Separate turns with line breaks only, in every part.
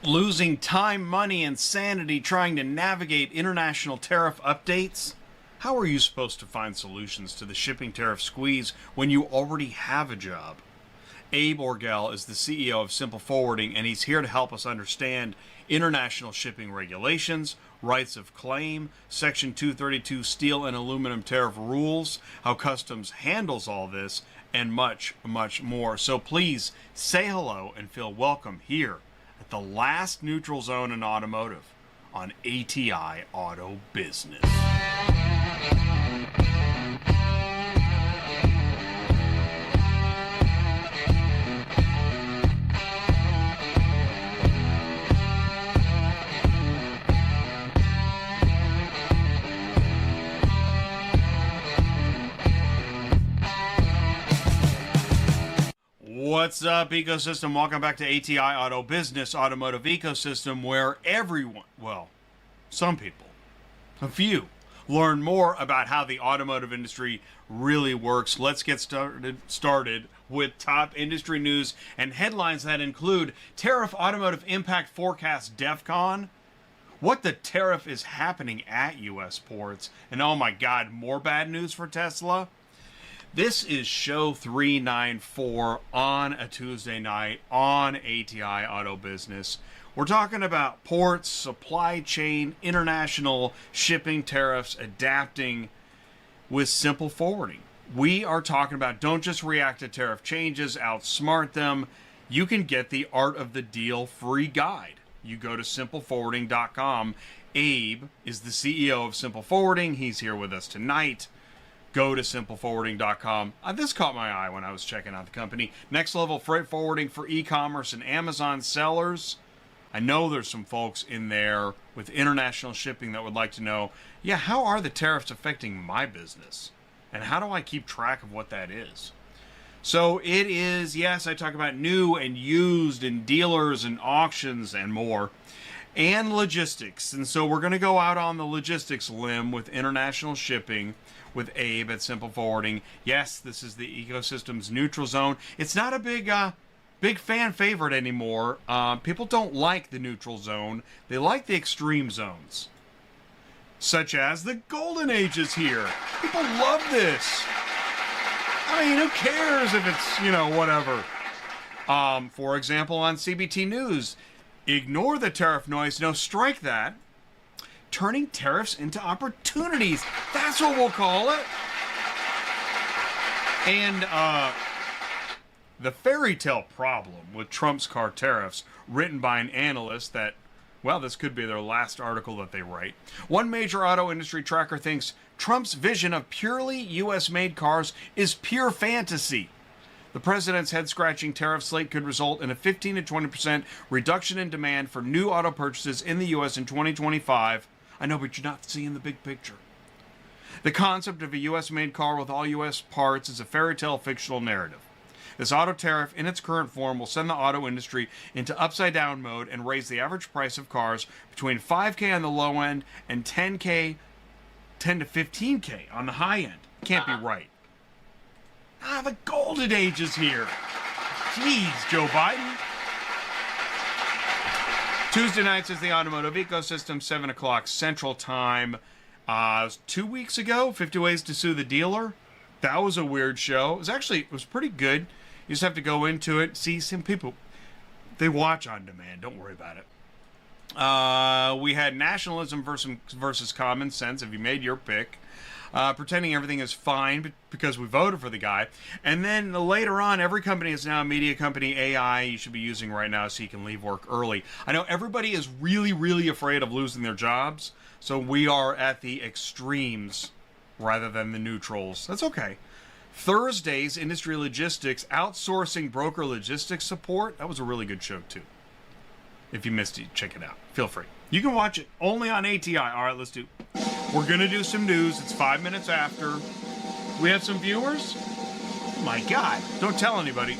Losing time, money, and sanity trying to navigate international tariff updates? How are you supposed to find solutions to the shipping tariff squeeze when you already have a job? Abe Orgel is the CEO of Simple Forwarding, and he's here to help us understand international shipping regulations, rights of claim, Section 232 steel and aluminum tariff rules, how customs handles all this, and much, much more. So please say hello and feel welcome here at the last neutral zone in automotive on ATI Auto Business. What's up, ecosystem? Welcome back to ATI Auto Business, automotive ecosystem, where everyone, well, some people, a few, learn more about how the automotive industry really works. Let's get started with top industry news and headlines that include Tariff Automotive Impact Forecast DEFCON, what the tariff is happening at U.S. ports, and oh my God, more bad news for Tesla. This is show 394 on a Tuesday night on ATI Auto Business. We're talking about ports, supply chain, international shipping tariffs, adapting with Simple Forwarding. We are talking about don't just react to tariff changes, outsmart them. You can get the Art of the Deal free guide. You go to simpleforwarding.com. Abe is the CEO of Simple Forwarding. He's here with us tonight. Go to simpleforwarding.com. This caught my eye when I was checking out the company. Next level freight forwarding for e-commerce and Amazon sellers. I know there's some folks in there with international shipping that would like to know, yeah, how are the tariffs affecting my business? And how do I keep track of what that is? So it is, yes, I talk about new and used and dealers and auctions and more. And logistics. And so we're going to go out on the logistics limb with international shipping with Abe at Simple Forwarding. Yes, this is the ecosystem's neutral zone. It's not a big fan favorite anymore. People don't like the neutral zone. They like the extreme zones, such as the golden ages here. People love this. I mean, who cares if it's, whatever. For example, on CBT News, ignore the tariff noise. No, strike that. Turning tariffs into opportunities. That's what we'll call it. And the fairy tale problem with Trump's car tariffs, written by an analyst that, well, this could be their last article that they write. One major auto industry tracker thinks Trump's vision of purely U.S.-made cars is pure fantasy. The president's head-scratching tariff slate could result in a 15 to 20% reduction in demand for new auto purchases in the U.S. in 2025. I know, but you're not seeing the big picture. The concept of a U.S.-made car with all U.S. parts is a fairy tale fictional narrative. This auto tariff, in its current form, will send the auto industry into upside-down mode and raise the average price of cars between $5,000 on the low end and $10,000 to $15,000 on the high end. Can't be right. The golden age is here. Jeez, Joe Biden. Tuesday nights is the automotive ecosystem, 7 o'clock Central Time. 2 weeks ago, 50 Ways to Sue the Dealer. That was a weird show. It was pretty good. You just have to go into it, see some people. They watch on demand. Don't worry about it. We had nationalism versus common sense. Have you made your pick? Pretending everything is fine because we voted for the guy. And then later on, every company is now a media company. AI you should be using right now so you can leave work early. I know everybody is really, really afraid of losing their jobs. So we are at the extremes rather than the neutrals. That's okay. Thursday's Industry Logistics, outsourcing broker logistics support. That was a really good show, too. If you missed it, check it out. Feel free. You can watch it only on ATI. All right, let's do. We're going to do some news. It's 5 minutes after. We have some viewers? Oh, my God. Don't tell anybody.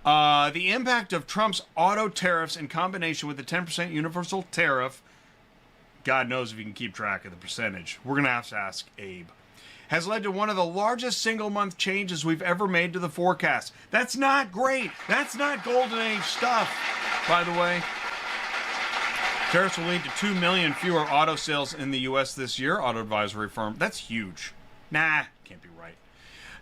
The impact of Trump's auto tariffs in combination with the 10% universal tariff, God knows if you can keep track of the percentage. We're going to have to ask Abe. Has led to one of the largest single-month changes we've ever made to the forecast. That's not great. That's not golden age stuff, by the way. Tariffs will lead to 2 million fewer auto sales in the U.S. this year, auto advisory firm. That's huge. Nah, can't be right.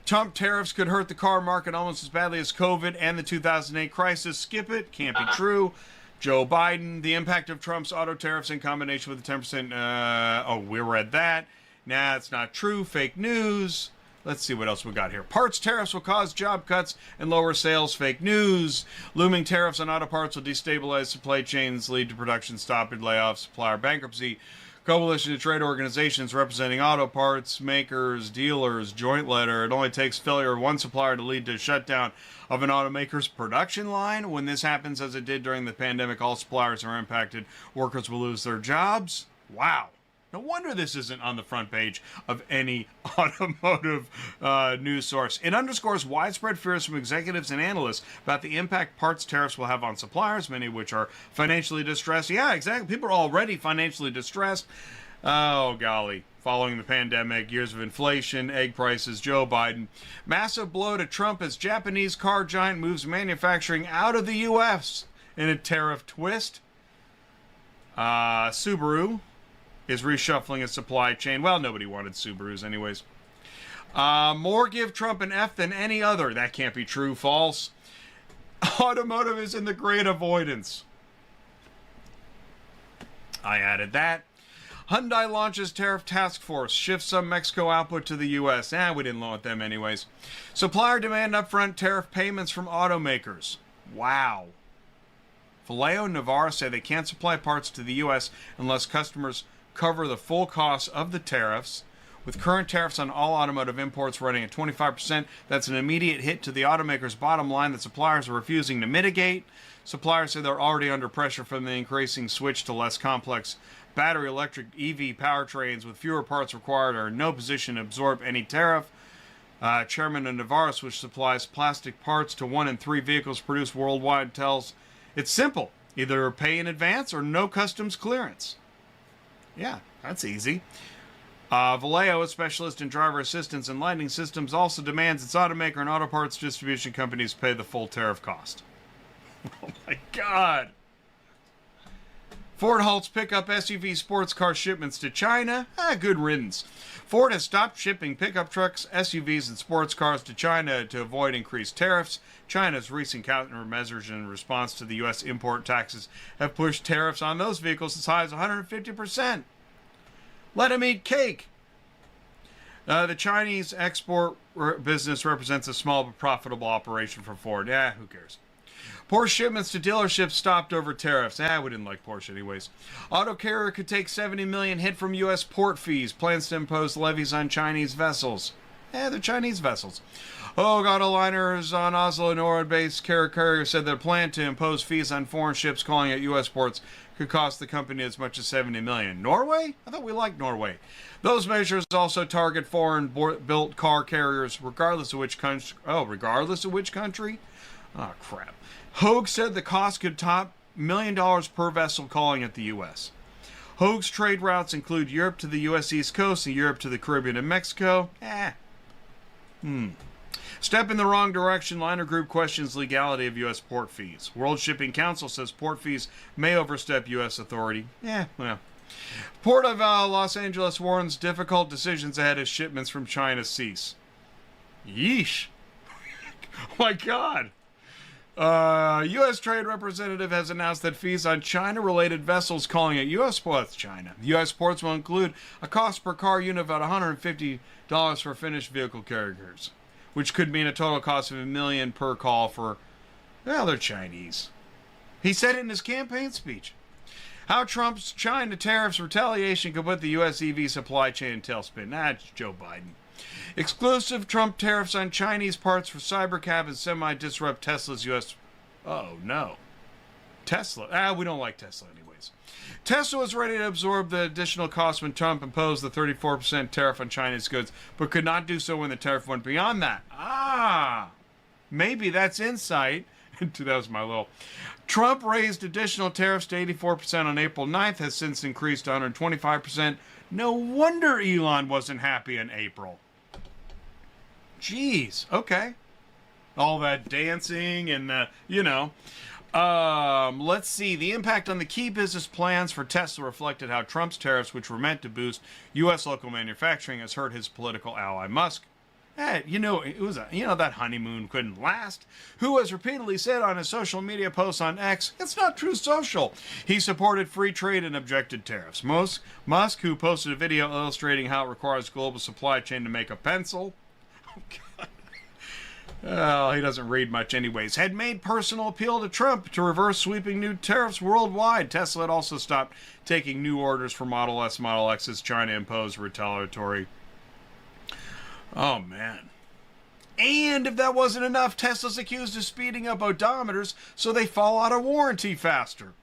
Trump tariffs could hurt the car market almost as badly as COVID and the 2008 crisis. Skip it. Can't be true. Joe Biden, the impact of Trump's auto tariffs in combination with the 10%. We read that. Nah, it's not true. Fake news. Let's see what else we got here. Parts tariffs will cause job cuts and lower sales. Fake news. Looming tariffs on auto parts will destabilize supply chains, lead to production stoppage, layoffs, supplier bankruptcy. Coalition of trade organizations representing auto parts makers, dealers, joint letter. It only takes failure of one supplier to lead to a shutdown of an automaker's production line. When this happens, as it did during the pandemic, all suppliers are impacted. Workers will lose their jobs. Wow. No wonder this isn't on the front page of any automotive news source. It underscores widespread fears from executives and analysts about the impact parts tariffs will have on suppliers, many of which are financially distressed. Yeah, exactly. People are already financially distressed. Oh, golly. Following the pandemic, years of inflation, egg prices, Joe Biden. Massive blow to Trump as Japanese car giant moves manufacturing out of the U.S. in a tariff twist. Subaru is reshuffling its supply chain. Well, nobody wanted Subarus anyways. More give Trump an F than any other. That can't be true. False. Automotive is in the great avoidance. I added that. Hyundai launches tariff task force. Shifts some Mexico output to the U.S. We didn't want them anyways. Supplier demand upfront tariff payments from automakers. Wow. Vallejo and Navarro say they can't supply parts to the U.S. unless customers cover the full cost of the tariffs. With current tariffs on all automotive imports running at 25%, that's an immediate hit to the automaker's bottom line that suppliers are refusing to mitigate. Suppliers say they're already under pressure from the increasing switch to less complex battery electric EV powertrains with fewer parts required are in no position to absorb any tariff. Chairman of Navarro, which supplies plastic parts to 1 in 3 vehicles produced worldwide, tells it's simple. Either pay in advance or no customs clearance. Yeah, that's easy. Vallejo, a specialist in driver assistance and lighting systems, also demands its automaker and auto parts distribution companies pay the full tariff cost. Oh my God. Ford halts pickup SUV sports car shipments to China. Good riddance. Ford has stopped shipping pickup trucks, SUVs, and sports cars to China to avoid increased tariffs. China's recent countermeasures in response to the U.S. import taxes have pushed tariffs on those vehicles as high as 150%. Let them eat cake. The Chinese export business represents a small but profitable operation for Ford. Who cares? Porsche shipments to dealerships stopped over tariffs. We didn't like Porsche anyways. Auto carrier could take $70 million hit from U.S. port fees. Plans to impose levies on Chinese vessels. They're Chinese vessels. Auto liners on Oslo, Norway-based carrier said their plan to impose fees on foreign ships calling at U.S. ports could cost the company as much as $70 million. Norway? I thought we liked Norway. Those measures also target foreign-built car carriers, regardless of which country. Regardless of which country? Oh, crap. Hogue said the cost could top $1 million per vessel calling at the U.S. Hogue's trade routes include Europe to the U.S. East Coast and Europe to the Caribbean and Mexico. Step in the wrong direction. Liner Group questions legality of U.S. port fees. World Shipping Council says port fees may overstep U.S. authority. Port of Los Angeles warns difficult decisions ahead as shipments from China cease. Yeesh. Oh my God. U.S. Trade Representative has announced that fees on China-related vessels calling at U.S. ports China. U.S. ports will include a cost per car unit of about $150 for finished vehicle carriers, which could mean a total cost of $1 million per call for, they're Chinese. He said it in his campaign speech. How Trump's China tariffs retaliation could put the U.S. EV supply chain in tailspin. It's Joe Biden. Exclusive Trump tariffs on Chinese parts for Cybercab and Semi disrupt Tesla's U.S. Oh, no. Tesla. We don't like Tesla anyways. Tesla was ready to absorb the additional cost when Trump imposed the 34% tariff on Chinese goods, but could not do so when the tariff went beyond that. Maybe that's insight. That was my little... Trump raised additional tariffs to 84% on April 9th, has since increased to 125%. No wonder Elon wasn't happy in April. Jeez, okay. All that dancing and, Let's see. The impact on the key business plans for Tesla reflected how Trump's tariffs, which were meant to boost U.S. local manufacturing, has hurt his political ally Musk. Hey, that honeymoon couldn't last. Who has repeatedly said on his social media posts on X, it's not true social. He supported free trade and objected tariffs. Musk, who posted a video illustrating how it requires global supply chain to make a pencil. Oh, God. He doesn't read much anyways. Had made personal appeal to Trump to reverse sweeping new tariffs worldwide. Tesla had also stopped taking new orders for Model S, Model X as China imposed retaliatory. Oh, man. And if that wasn't enough, Tesla's accused of speeding up odometers so they fall out of warranty faster.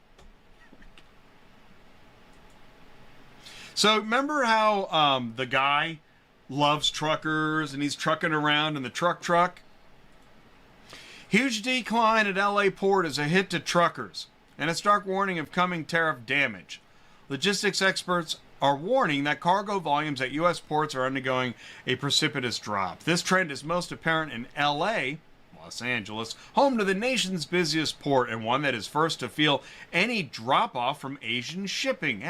So remember how the guy loves truckers and he's trucking around in the truck? Huge decline at LA port is a hit to truckers and a stark warning of coming tariff damage. Logistics experts are warning that cargo volumes at U.S. ports are undergoing a precipitous drop. This trend is most apparent in L.A., Los Angeles, home to the nation's busiest port and one that is first to feel any drop-off from Asian shipping.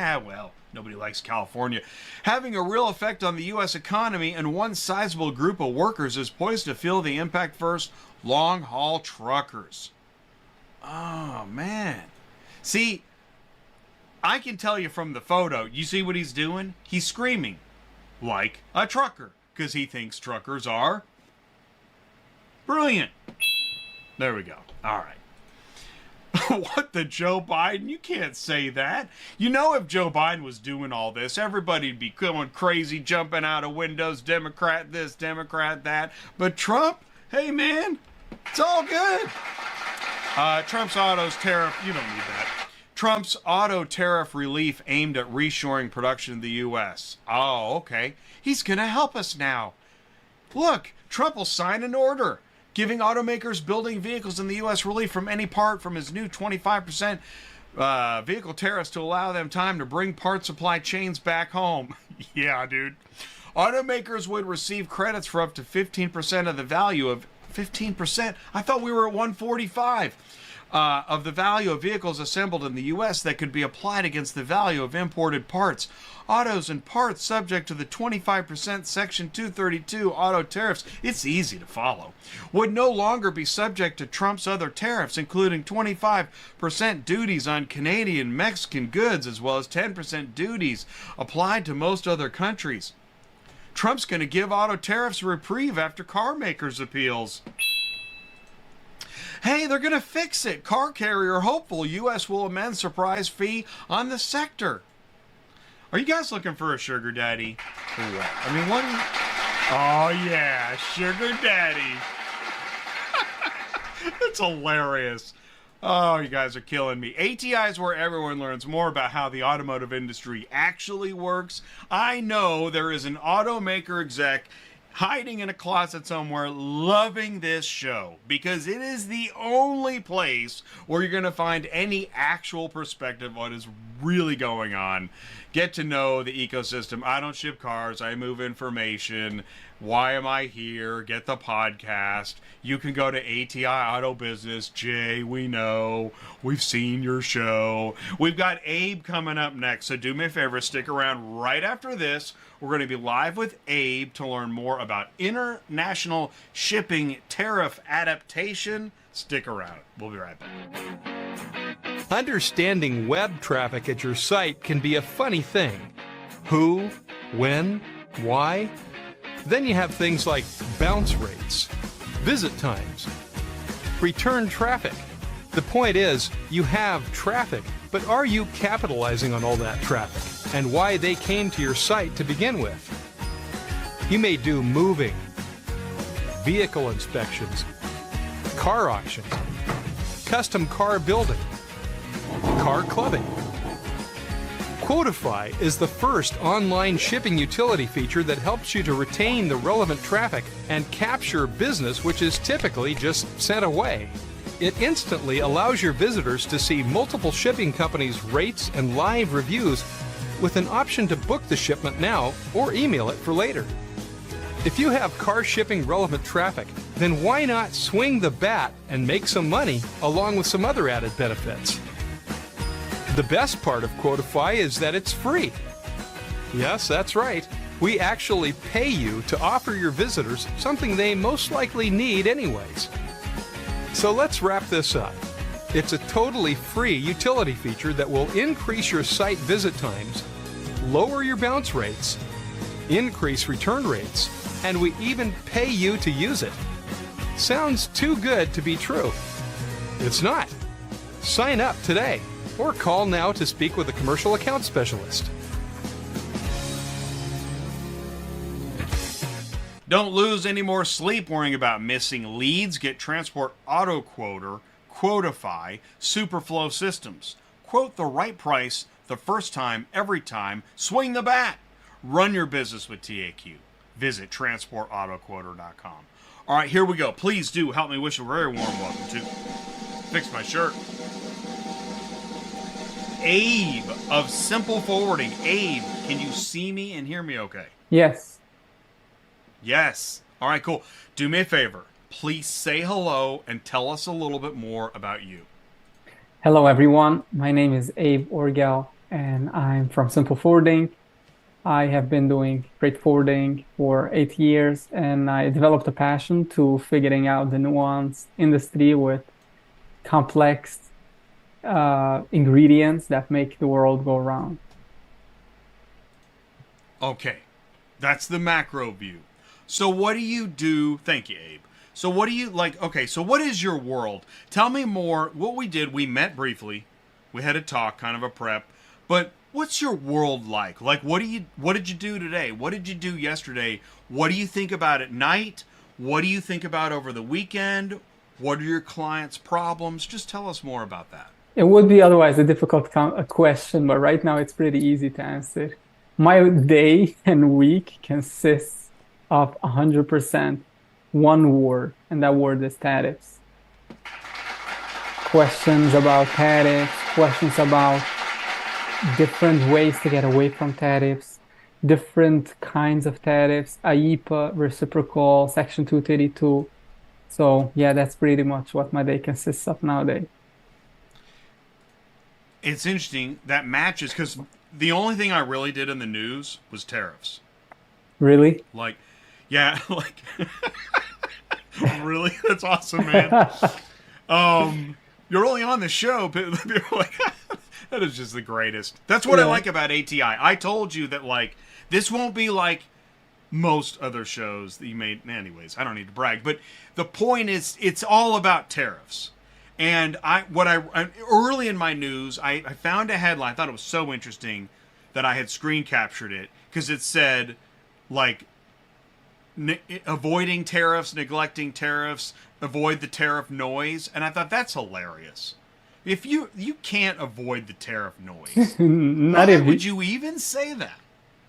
Nobody likes California. Having a real effect on the U.S. economy, and one sizable group of workers is poised to feel the impact first: long-haul truckers. Oh, man. See, I can tell you from the photo, you see what he's doing? He's screaming like a trucker because he thinks truckers are brilliant. There we go. All right. What the Joe Biden? You can't say that. You know, if Joe Biden was doing all this, everybody'd be going crazy, jumping out of windows, Democrat this, Democrat that. But Trump, hey man, it's all good. Trump's autos tariff, you don't need that. Trump's auto tariff relief aimed at reshoring production in the U.S. Oh, okay. He's going to help us now. Look, Trump will sign an order giving automakers building vehicles in the U.S. relief from any part from his new 25% vehicle tariffs to allow them time to bring part supply chains back home. Yeah, dude. Automakers would receive credits for up to 15% of the value of 15%. I thought we were at 145. Of the value of vehicles assembled in the U.S. that could be applied against the value of imported parts. Autos and parts subject to the 25% Section 232 auto tariffs, it's easy to follow, would no longer be subject to Trump's other tariffs, including 25% duties on Canadian, Mexican goods, as well as 10% duties applied to most other countries. Trump's going to give auto tariffs a reprieve after car makers' appeals. Hey, they're going to fix it. Car carrier hopeful U.S. will amend surprise fee on the sector. Are you guys looking for a sugar daddy? Or what? I mean, what? Oh, yeah, sugar daddy. It's hilarious. Oh, you guys are killing me. ATI is where everyone learns more about how the automotive industry actually works. I know there is an automaker exec hiding in a closet somewhere loving this show because it is the only place where you're going to find any actual perspective on what is really going on. Get to know the ecosystem. I don't ship cars. I move information. Why am I here? Get the podcast. You can go to ATI Auto Business. Jay, we know. We've seen your show. We've got Abe coming up next, so do me a favor. Stick around right after this. We're going to be live with Abe to learn more about international shipping tariff adaptation. Stick around. We'll be right back.
Understanding web traffic at your site can be a funny thing. Who, when, why? Then you have things like bounce rates, visit times, return traffic. The point is, you have traffic, but are you capitalizing on all that traffic and why they came to your site to begin with? You may do moving, vehicle inspections, car auctions, custom car building, car clubbing. Quotify is the first online shipping utility feature that helps you to retain the relevant traffic and capture business which is typically just sent away. It instantly allows your visitors to see multiple shipping companies' rates and live reviews with an option to book the shipment now or email it for later. If you have car shipping relevant traffic, then why not swing the bat and make some money along with some other added benefits? The best part of Quotify is that it's free. Yes, that's right. We actually pay you to offer your visitors something they most likely need anyways. So let's wrap this up. It's a totally free utility feature that will increase your site visit times, lower your bounce rates, increase return rates, and we even pay you to use it. Sounds too good to be true. It's not. Sign up today or call now to speak with a commercial account specialist.
Don't lose any more sleep worrying about missing leads. Get Transport Auto Quoter, Quotify, Superflow Systems. Quote the right price the first time, every time. Swing the bat. Run your business with TAQ. Visit transportautoquoter.com. All right, here we go. Please do help me wish a very warm welcome to fix my shirt. Abe of Simple Forwarding. Abe, can you see me and hear me okay?
Yes.
Yes. All right, cool. Do me a favor. Please say hello and tell us a little bit more about you.
Hello, everyone. My name is Abe Orgel, and I'm from Simple Forwarding. I have been doing freight forwarding for 8 years, and I developed a passion to figuring out the nuanced industry with complex ingredients that make the world go round.
Okay. That's the macro view. So what do you do? Thank you, Abe. So what do you like? Okay, so what is your world? Tell me more. What we did, we met briefly. We had a talk, kind of a prep. But what's your world like? Like, what did you do today? What did you do yesterday? What do you think about at night? What do you think about over the weekend? What are your clients' problems? Just tell us more about that.
It would be otherwise a difficult question, but right now it's pretty easy to answer. My day and week consists of 100% one word, and that word is tariffs. Questions about tariffs, questions about different ways to get away from tariffs, different kinds of tariffs, IEEPA, reciprocal, Section 232. So yeah, that's pretty much what my day consists of nowadays.
It's interesting that matches because the only thing I really did in the news was tariffs.
Really?
Like, yeah, like, really? That's awesome, man. You're only on the show. People are like, that is just the greatest. That's what I like about ATI. I told you that, like, this won't be like most other shows that you made. Anyways, I don't need to brag. But the point is, it's all about tariffs. And early in my news, I found a headline. I thought it was so interesting that I had screen captured it because it said, like, avoiding tariffs, neglecting tariffs, avoid the tariff noise. And I thought that's hilarious. If you can't avoid the tariff noise, why would you even say that?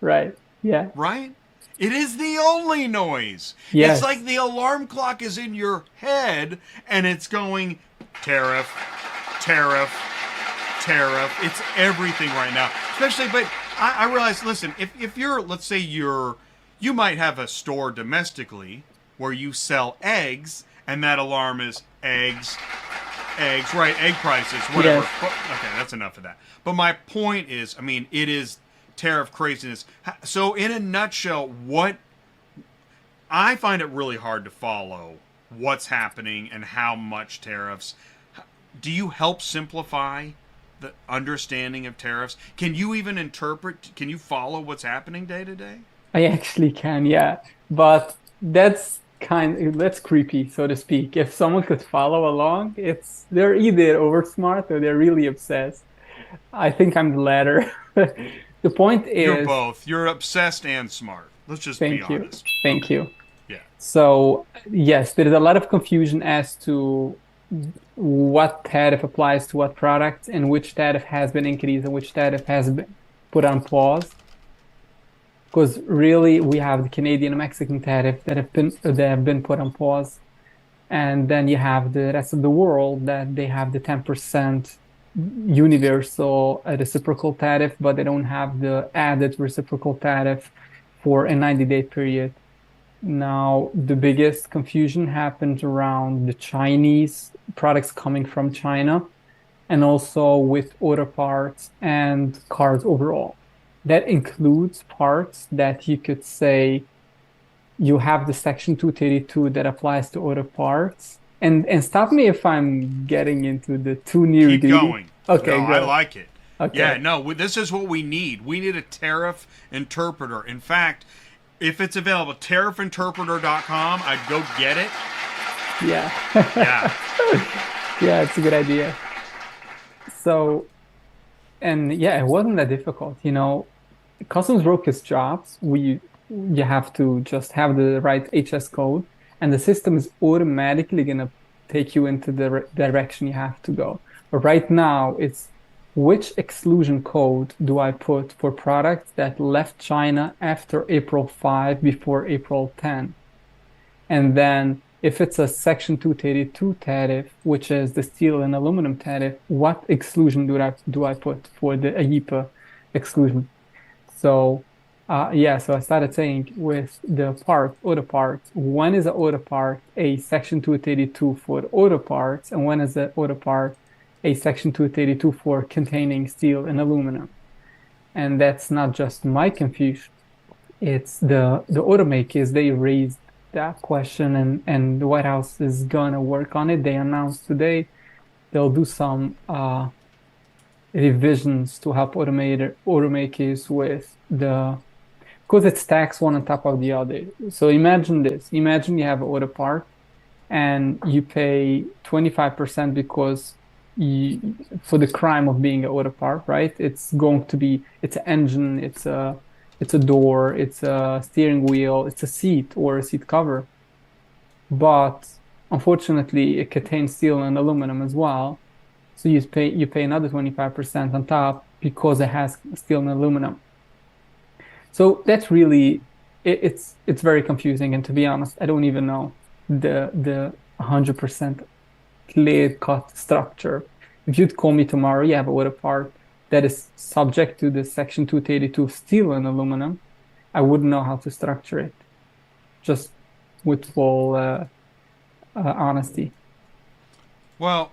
Right. Yeah.
Right? It is the only noise.
Yes.
It's like the alarm clock is in your head and it's going tariff, tariff, tariff. It's everything right now. Especially, but I realize, listen, if you're, let's say you might have a store domestically where you sell eggs and that alarm is eggs, right, egg prices, whatever.
Yes.
Okay, that's enough of that. But my point is, I mean, it is tariff craziness. So in a nutshell, I find it really hard to follow what's happening and how much tariffs. Do you help simplify the understanding of tariffs? Can you even interpret, can you follow what's happening day to day?
I actually can, yeah. But that's creepy, so to speak. If someone could follow along, they're either over smart or they're really obsessed. I think I'm the latter. The point is,
you're both. You're obsessed and smart. Let's just be honest.
Thank you.
Yeah.
So yes, there is a lot of confusion as to what tariff applies to what product and which tariff has been increased and which tariff has been put on pause. Because really, we have the Canadian and Mexican tariff that have been put on pause, and then you have the rest of the world that they have the 10% universal reciprocal tariff, but they don't have the added reciprocal tariff for a 90-day period. Now, the biggest confusion happened around the Chinese products coming from China and also with auto parts and cars overall. That includes parts that you could say you have the Section 232 that applies to auto parts. And stop me if I'm getting into the too
Keep
nitty-gritty.
going. No,
Okay,
I
go.
like it. Yeah,
Okay.
no, this is what we need. We need a tariff interpreter. In fact, if it's available, tariffinterpreter.com, I'd go get it.
Yeah.
Yeah.
Yeah, it's a good idea. So, and yeah, it wasn't that difficult. Customs broker's jobs, you have to just have the right HS code, and the system is automatically gonna take you into the direction you have to go. But right now, it's which exclusion code do I put for products that left China after April 5 before April 10? And then if it's a Section 232 tariff, which is the steel and aluminum tariff, what exclusion do I put for the AIPA exclusion? So yeah, so I started saying with the auto parts, when is an auto part a Section 232 for auto parts, and when is an auto part a Section 232 for containing steel and aluminum? And that's not just my confusion. It's the automakers, they raised that question, and the White House is gonna work on it. They announced today they'll do some revisions to help automakers with because it's taxed one on top of the other. So imagine this. Imagine you have an auto part and you pay 25% because for the crime of being an auto part, right? It's an engine, it's a door, it's a steering wheel, it's a seat or a seat cover. But unfortunately, it contains steel and aluminum as well. So you pay another 25% on top because it has steel and aluminum. So that's really it's very confusing. And to be honest, I don't even know the 100% clear cut structure. If you'd call me tomorrow, you have a auto part that is subject to the Section 232 steel and aluminum, I wouldn't know how to structure it. Just with full honesty.
Well,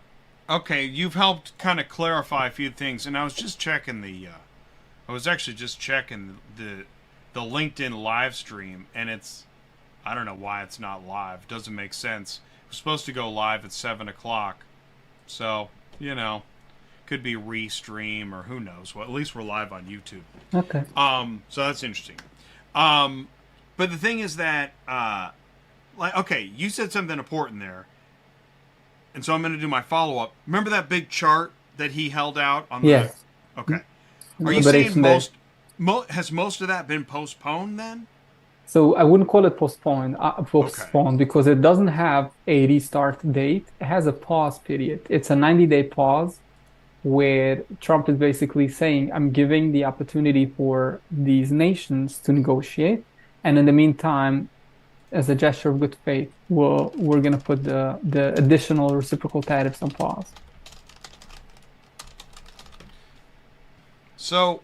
okay, you've helped kind of clarify a few things, and I was just checking I was actually just checking the LinkedIn live stream, and I don't know why it's not live. Doesn't make sense. It was supposed to go live at 7 o'clock, so could be restream or who knows. Well, at least we're live on YouTube.
Okay.
So that's interesting. But the thing is that okay, you said something important there. And so I'm going to do my follow-up. Remember that big chart that he held out on the...
Yes.
Okay. Are you saying has most of that been postponed then?
So I wouldn't call it postponed because it doesn't have a restart date. It has a pause period. It's a 90-day pause where Trump is basically saying, I'm giving the opportunity for these nations to negotiate. And in the meantime, as a gesture of good faith, we're going to put the additional reciprocal tariffs on pause.
So,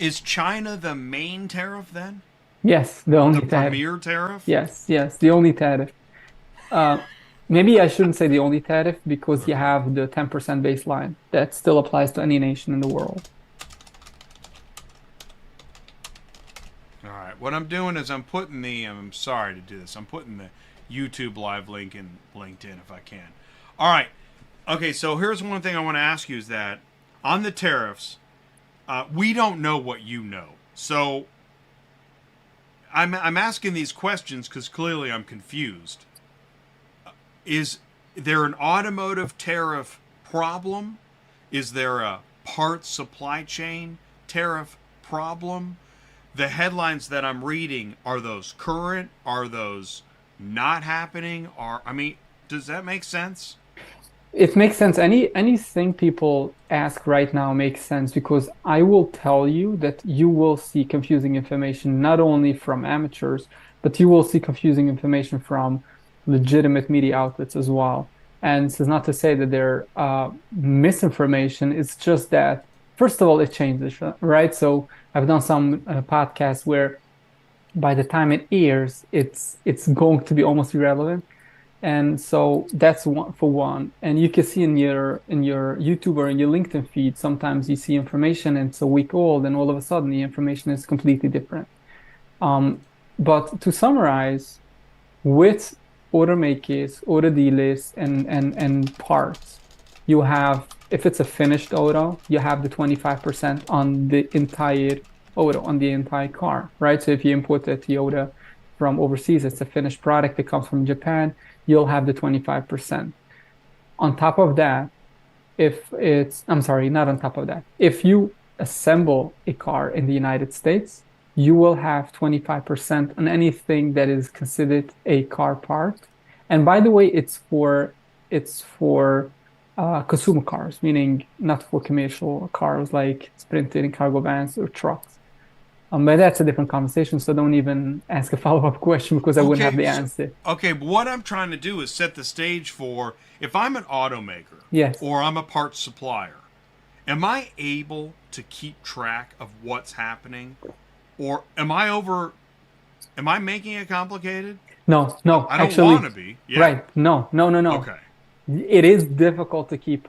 is China the main tariff then?
Yes, the only
The
tariff.
premier tariff?
Yes, the only tariff. Maybe I shouldn't say the only tariff because you have the 10% baseline that still applies to any nation in the world.
All right. What I'm doing is I'm sorry to do this. I'm putting the YouTube live link in LinkedIn if I can. All right. Okay, so here's one thing I want to ask you is that on the tariffs, we don't know what you know. So I'm asking these questions because clearly I'm confused. Is there an automotive tariff problem? Is there a parts supply chain tariff problem? The headlines that I'm reading, are those current? Are those not happening? Does that make sense?
It makes sense. Anything people ask right now makes sense because I will tell you that you will see confusing information not only from amateurs, but you will see confusing information from legitimate media outlets as well. And this is not to say that they're misinformation. It's just that, first of all, it changes, right? So I've done some podcasts where by the time it airs, it's going to be almost irrelevant. And so that's one for one. And you can see in your YouTube or in your LinkedIn feed, sometimes you see information and it's a week old, and all of a sudden the information is completely different. Um, but to summarize, with automakers, auto dealers, and parts, you have, if it's a finished auto, you have the 25% on the entire auto, on the entire car, right? So if you import a Toyota from overseas, it's a finished product that comes from Japan, you'll have the 25%. On top of that, if it's, I'm sorry, not on top of that. If you assemble a car in the United States, you will have 25% on anything that is considered a car part. And by the way, it's for consumer cars, meaning not for commercial cars like sprinter and cargo vans or trucks. But that's a different conversation, so don't even ask a follow-up question because I wouldn't have the answer.
Okay, but what I'm trying to do is set the stage for if I'm an automaker
Yes.
or I'm a parts supplier, am I able to keep track of what's happening? Or am I making it complicated?
No, no,
I don't
actually,
want to be. Yeah.
right. No, no, no, no.
Okay.
It is difficult to keep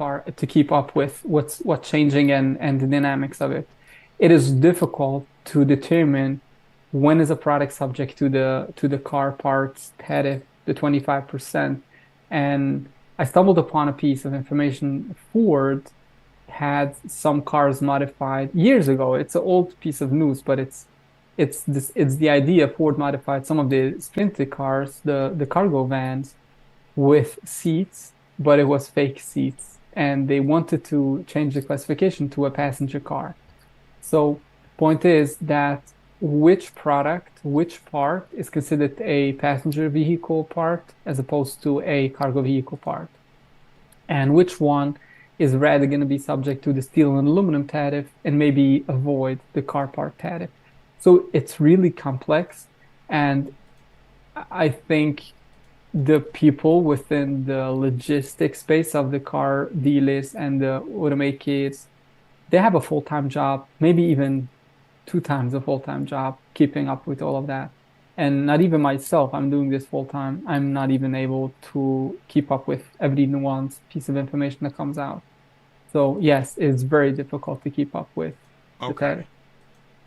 up with what's changing and the dynamics of it. It is difficult to determine when is a product subject to the car parts tariff, the 25%. And I stumbled upon a piece of information. Ford had some cars modified years ago. It's an old piece of news, but it's the idea. Ford modified some of the Sprinter cars, the cargo vans, with seats, but it was fake seats, and they wanted to change the classification to a passenger car. So, point is that which product, which part is considered a passenger vehicle part as opposed to a cargo vehicle part, and which one is rather going to be subject to the steel and aluminum tariff and maybe avoid the car part tariff. So it's really complex, and I think the people within the logistics space of the car dealers and the automakers, they have a full-time job, maybe even two times a full-time job, keeping up with all of that. And not even myself, I'm doing this full-time. I'm not even able to keep up with every nuanced piece of information that comes out. So yes, it's very difficult to keep up with the
Okay.
tariff.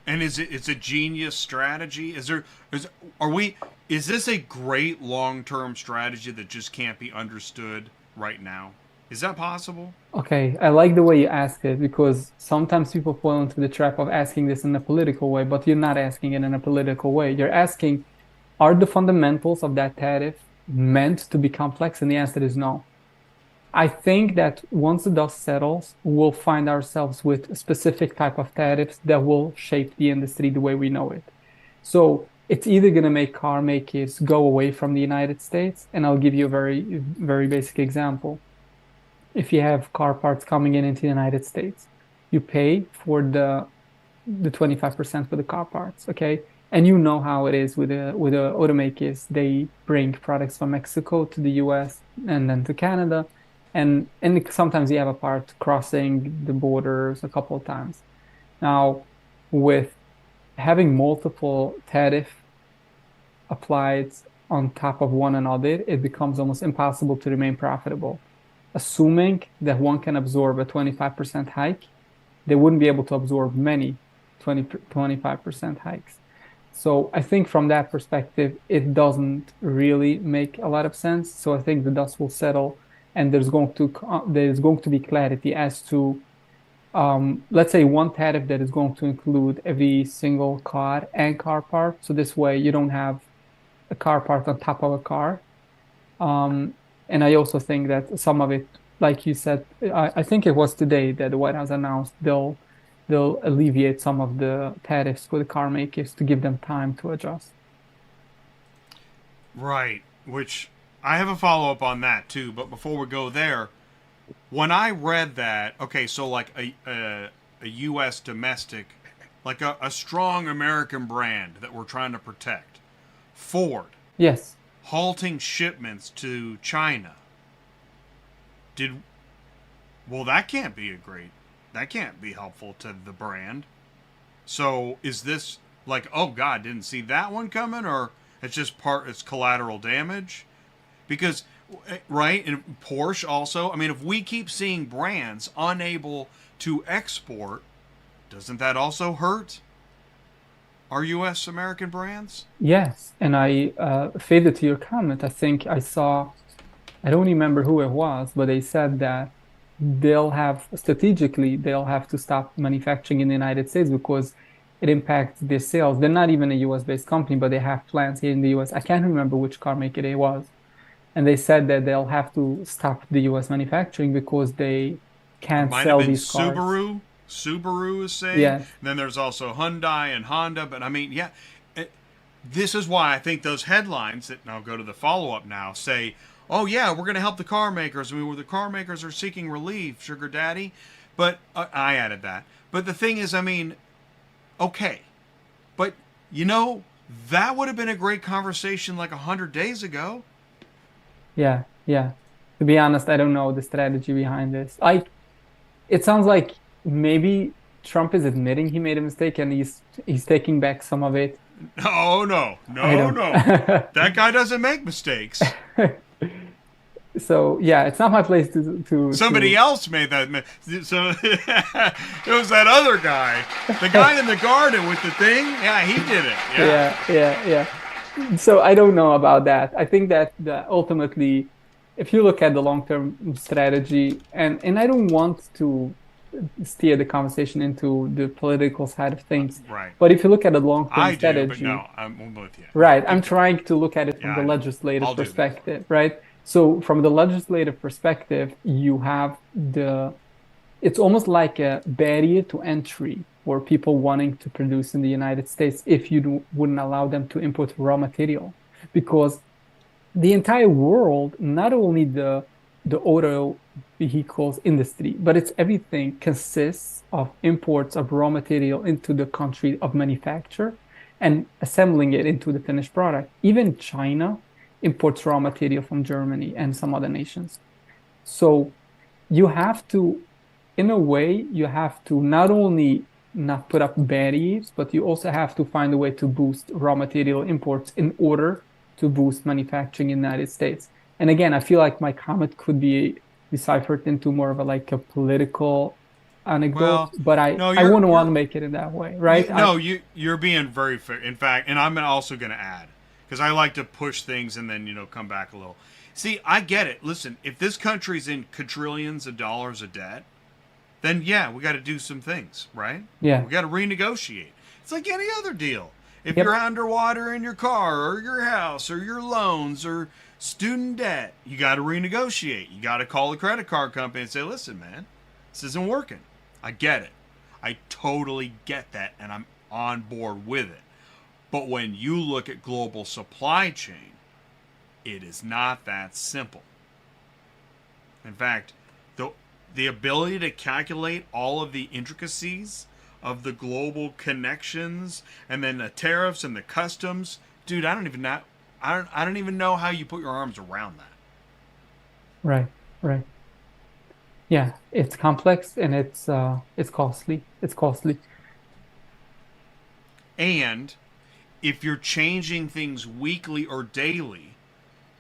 And it's a genius strategy? Is this a great long-term strategy that just can't be understood right now? Is that possible?
Okay, I like the way you ask it because sometimes people fall into the trap of asking this in a political way, but you're not asking it in a political way. You're asking, are the fundamentals of that tariff meant to be complex? And the answer is no. I think that once the dust settles, we'll find ourselves with a specific type of tariffs that will shape the industry the way we know it. So it's either going to make car makers go away from the United States, and I'll give you a very basic example. If you have car parts coming in into the United States, you pay for the 25% for the car parts, okay? And you know how it is with the automakers. They bring products from Mexico to the US and then to Canada. And sometimes you have a part crossing the borders a couple of times. Now, with having multiple tariff applied on top of one another, it becomes almost impossible to remain profitable. Assuming that one can absorb a 25% hike, they wouldn't be able to absorb many 25% hikes. So I think from that perspective, it doesn't really make a lot of sense. So I think the dust will settle, and there's going to be clarity as to let's say one tariff that is going to include every single car and car part. So this way you don't have a car part on top of a car. Um, and I also think that some of it, like you said, I think it was today that the White House announced they'll alleviate some of the tariffs for the car makers to give them time to adjust.
Right. Which I have a follow up on that too. But before we go there, when I read that, okay, so like a U.S. domestic, like a strong American brand that we're trying to protect, Ford
Yes.
halting shipments to China. Did well? That can't be helpful to the brand. So is this Like, oh God, didn't see that one coming, or it's collateral damage, because right, and Porsche also. I mean, if we keep seeing brands unable to export, doesn't that also hurt our U.S. American brands?
Yes, and I faded to your comment. I think I saw, I don't remember who it was, but they said that they'll have to stop manufacturing in the United States because it impacts their sales. They're not even a US based company, but they have plants here in the US. I can't remember which car maker it was. And they said that they'll have to stop the US manufacturing because they
It
can't
might have
sell
been
these cars.
Subaru. Subaru is saying.
Yes.
And then there's also Hyundai and Honda. But I mean, yeah, this is why I think those headlines that, and I'll go to the follow up now, say, oh yeah, we're going to help the car makers. I mean, where the car makers are seeking relief, sugar daddy. But I added that. But the thing is, I mean, okay, but you know, that would have been a great conversation like 100 days ago.
Yeah, yeah. To be honest, I don't know the strategy behind this. It sounds like maybe Trump is admitting he made a mistake and he's taking back some of it.
Oh no,
I
no,
don't.
no, that guy doesn't make mistakes.
So yeah, it's not my place to
Somebody else made that. So it was that other guy, the guy in the garden with the thing. Yeah, he did it. Yeah.
yeah. So I don't know about that. I think that ultimately, if you look at the long-term strategy, and I don't want to steer the conversation into the political side of things,
Right.
but if you look at the long-term
I do,
strategy,
but no, I'm with you.
right, I'm trying to look at it from
Yeah,
the
I know.
legislative
I'll do this.
perspective, right? So from the legislative perspective, you have it's almost like a barrier to entry for people wanting to produce in the United States if wouldn't allow them to import raw material. Because the entire world, not only the auto vehicles industry, but it's everything consists of imports of raw material into the country of manufacture and assembling it into the finished product. Even China imports raw material from Germany and some other nations. So you have to, in a way, you have to not only not put up barriers, but you also have to find a way to boost raw material imports in order to boost manufacturing in the United States. And again, I feel like my comment could be deciphered into more of a political anecdote,
Well,
but
no,
I wouldn't want to make it in that way, right?
You're being very fair. In fact, and I'm also going to add, because I like to push things and then come back a little. See, I get it. Listen, if this country's in quadrillions of dollars of debt, then yeah, we got to do some things, right?
Yeah.
We got to renegotiate. It's like any other deal. If
Yep.
you're underwater in your car or your house or your loans or student debt, you got to renegotiate. You got to call the credit card company and say, listen, man, this isn't working. I get it. I totally get that, and I'm on board with it. But when you look at global supply chain, it is not that simple. In fact, the ability to calculate all of the intricacies of the global connections and then the tariffs and the customs, dude, I don't even know how you put your arms around that.
Right, right. Yeah, it's complex and it's costly. It's costly.
And if you're changing things weekly or daily,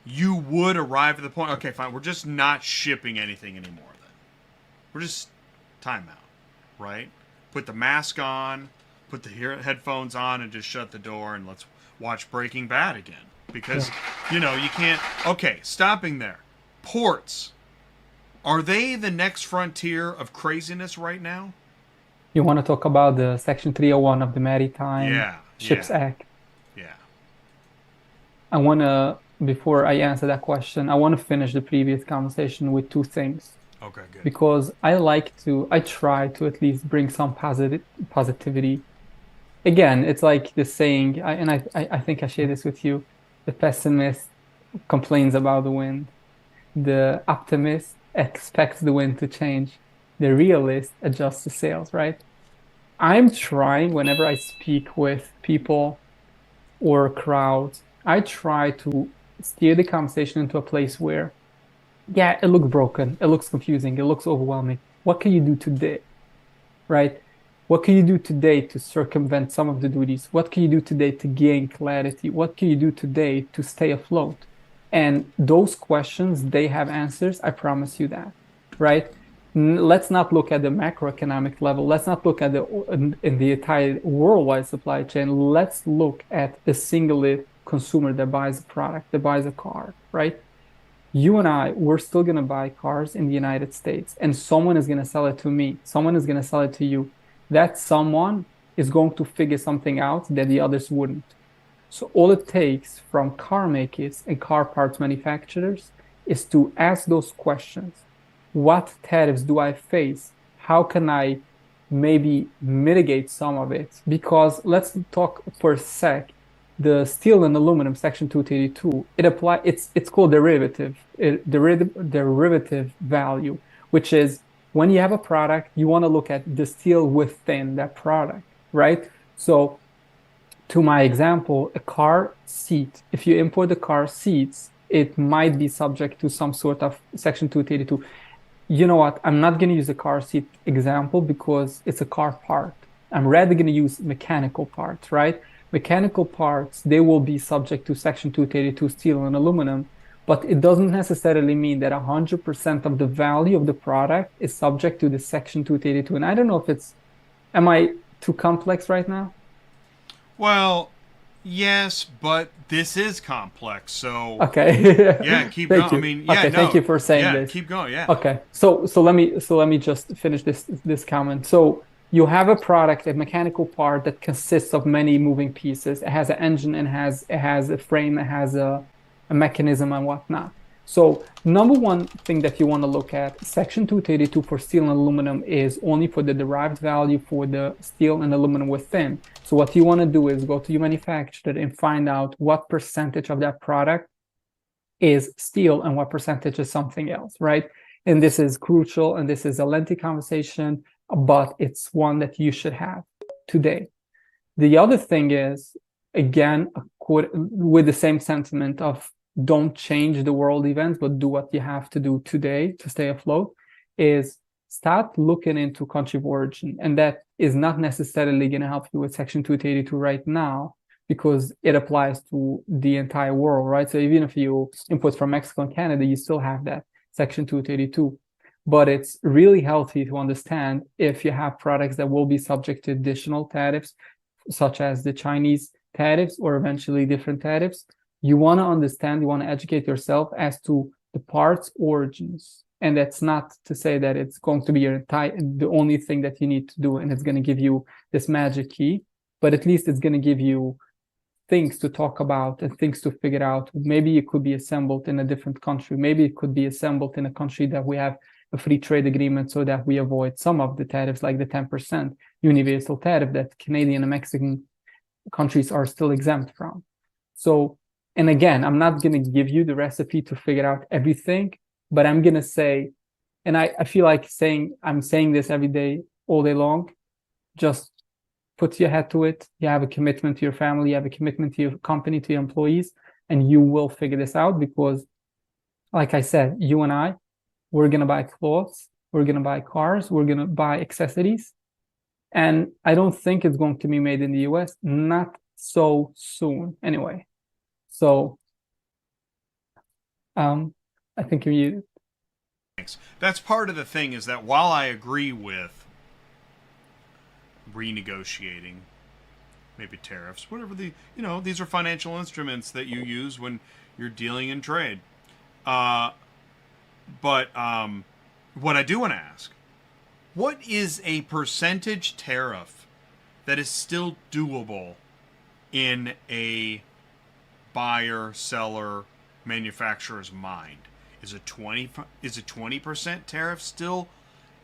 you would arrive at the point, okay, fine, we're just not shipping anything anymore then. We're just timeout, right? Put the mask on, put the headphones on, and just shut the door, and let's watch Breaking Bad again. Because, you can't... Okay, stopping there. Ports. Are they the next frontier of craziness right now?
You want to talk about the Section 301 of the Maritime Ships
yeah.
Act?
Yeah.
Before I answer that question, I want to finish the previous conversation with two things.
Okay, good.
Because I try to at least bring some positivity. Again, it's like the saying, I think I share this with you. The pessimist complains about the wind. The optimist expects the wind to change. The realist adjusts the sails, right? I'm trying, whenever I speak with people or crowds, I try to steer the conversation into a place where, yeah, it looks broken, it looks confusing, it looks overwhelming. What can you do today, right? What can you do today to circumvent some of the duties? What can you do today to gain clarity? What can you do today to stay afloat? And those questions, they have answers. I promise you that, right? Let's not look at the macroeconomic level. Let's not look at in the entire worldwide supply chain. Let's look at a singular consumer that buys a product, that buys a car, right? You and I, we're still going to buy cars in the United States, and someone is going to sell it to me. Someone is going to sell it to you. That someone is going to figure something out that the others wouldn't. So all it takes from car makers and car parts manufacturers is to ask those questions. What tariffs do I face? How can I maybe mitigate some of it? Because let's talk for a sec. The steel and aluminum section 232, it's called derivative value, which is when you have a product, you want to look at the steel within that product, right? So to my example, a car seat, if you import the car seats, it might be subject to some sort of section 232. You know what? I'm not going to use a car seat example because it's a car part. I'm rather going to use mechanical parts, right? Mechanical parts, they will be subject to section 232 steel and aluminum, but it doesn't necessarily mean that 100% of the value of the product is subject to the section 232. And I don't know if am I too complex right now?
Well, yes, but this is complex. So
okay.
yeah, keep
Thank
going.
you.
I mean, yeah,
okay,
no,
thank you for saying this.
Keep going. Yeah.
Okay. So let me just finish this comment. So you have a product, a mechanical part that consists of many moving pieces. It has an engine and it has a frame, it has a mechanism and whatnot. So number one thing that you want to look at, section 232 for steel and aluminum is only for the derived value for the steel and aluminum within. So what you want to do is go to your manufacturer and find out what percentage of that product is steel and what percentage is something else, right? And this is crucial, and this is a lengthy conversation, but it's one that you should have today. The other thing is, again, with the same sentiment of don't change the world events, but do what you have to do today to stay afloat, is start looking into country of origin. And that is not necessarily going to help you with Section 282 right now, because it applies to the entire world, right? So even if you import from Mexico and Canada, you still have that Section 232. But it's really healthy to understand if you have products that will be subject to additional tariffs, such as the Chinese tariffs or eventually different tariffs. You want to understand, you want to educate yourself as to the parts origins. And that's not to say that it's going to be the only thing that you need to do and it's going to give you this magic key, but at least it's going to give you things to talk about and things to figure out. Maybe it could be assembled in a different country. Maybe it could be assembled in a country that we have a free trade agreement so that we avoid some of the tariffs, like the 10% universal tariff that Canadian and Mexican countries are still exempt from. So, and again, I'm not going to give you the recipe to figure out everything, but I'm going to say, and I feel like I'm saying this every day, all day long, just put your head to it. You have a commitment to your family, you have a commitment to your company, to your employees, and you will figure this out because, like I said, you and I, we're going to buy clothes, we're going to buy cars, we're going to buy accessories. And I don't think it's going to be made in the US, not so soon anyway. So I think you.
Thanks. That's part of the thing is that while I agree with renegotiating maybe tariffs, whatever these are financial instruments that you use when you're dealing in trade. But what I do want to ask, what is a percentage tariff that is still doable in a buyer, seller, manufacturer's mind? Is it 20% tariff still?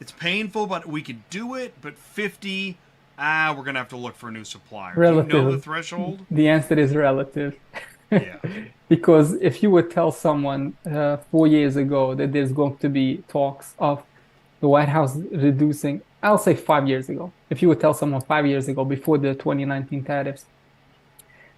It's painful, but we could do it. But 50, we're gonna have to look for a new supplier.
Relative.
Do you know the threshold?
The answer is relative.
Yeah.
Because if you would tell someone 4 years ago that there's going to be talks of the White House reducing, I'll say 5 years ago. If you would tell someone 5 years ago, before the 2019 tariffs,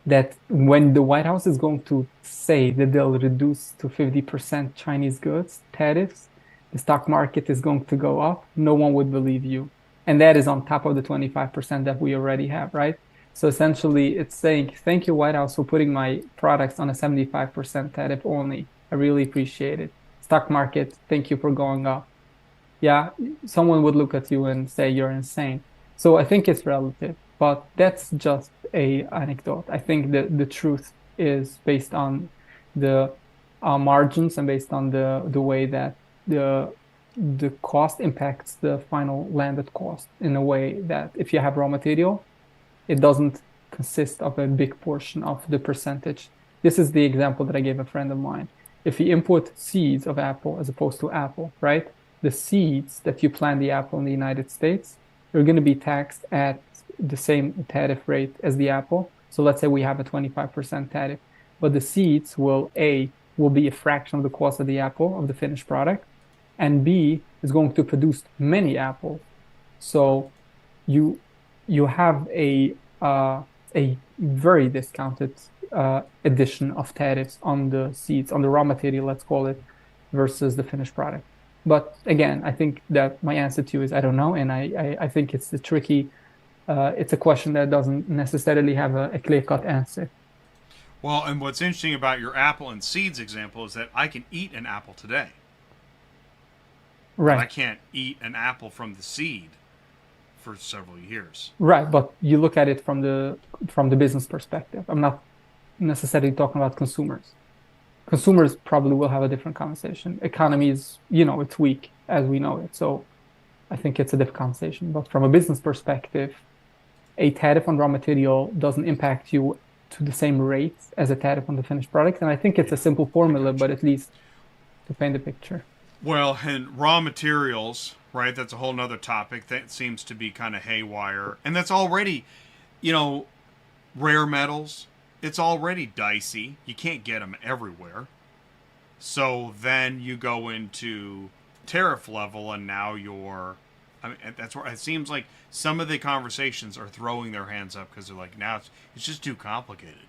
that when the White House is going to say that they'll reduce to 50% Chinese goods tariffs, the stock market is going to go up, no one would believe you. And that is on top of the 25% that we already have, right? So essentially, it's saying, thank you, White House, for putting my products on a 75% tariff only. I really appreciate it. Stock market, thank you for going up. Yeah, someone would look at you and say you're insane. So I think it's relative, but that's just a anecdote. I think the truth is based on the margins and based on the way that the the cost impacts the final landed cost in a way that if you have raw material, it doesn't consist of a big portion of the percentage. This is the example that I gave a friend of mine. If you import seeds of apple as opposed to apple, right? The seeds that you plant the apple in the United States, you're going to be taxed at the same tariff rate as the apple. So let's say we have a 25% tariff, but the seeds will be a fraction of the cost of the apple, of the finished product, and B is going to produce many apples. So you you have a very discounted addition of tariffs on the seeds, on the raw material, let's call it, versus the finished product. But again, I think that my answer to you is I don't know, and I think it's it's a question that doesn't necessarily have a clear-cut answer.
Well, and what's interesting about your apple and seeds example is that I can eat an apple today, but I
Right.
can't eat an apple from the seed for several years.
Right, but you look at it from the business perspective. I'm not necessarily talking about consumers. Consumers probably will have a different conversation. Economy is, it's weak as we know it. So I think it's a different conversation. But from a business perspective, a tariff on raw material doesn't impact you to the same rate as a tariff on the finished product. And I think it's a simple
I
formula,
got
but
you.
at least to paint the picture.
Well, and raw materials, right? That's a whole nother topic that seems to be kind of haywire. And that's already, you know, rare metals. It's already dicey. You can't get them everywhere. So then you go into tariff level, and now you're. I mean, that's where it seems like some of the conversations are throwing their hands up because they're like, now it's just too complicated.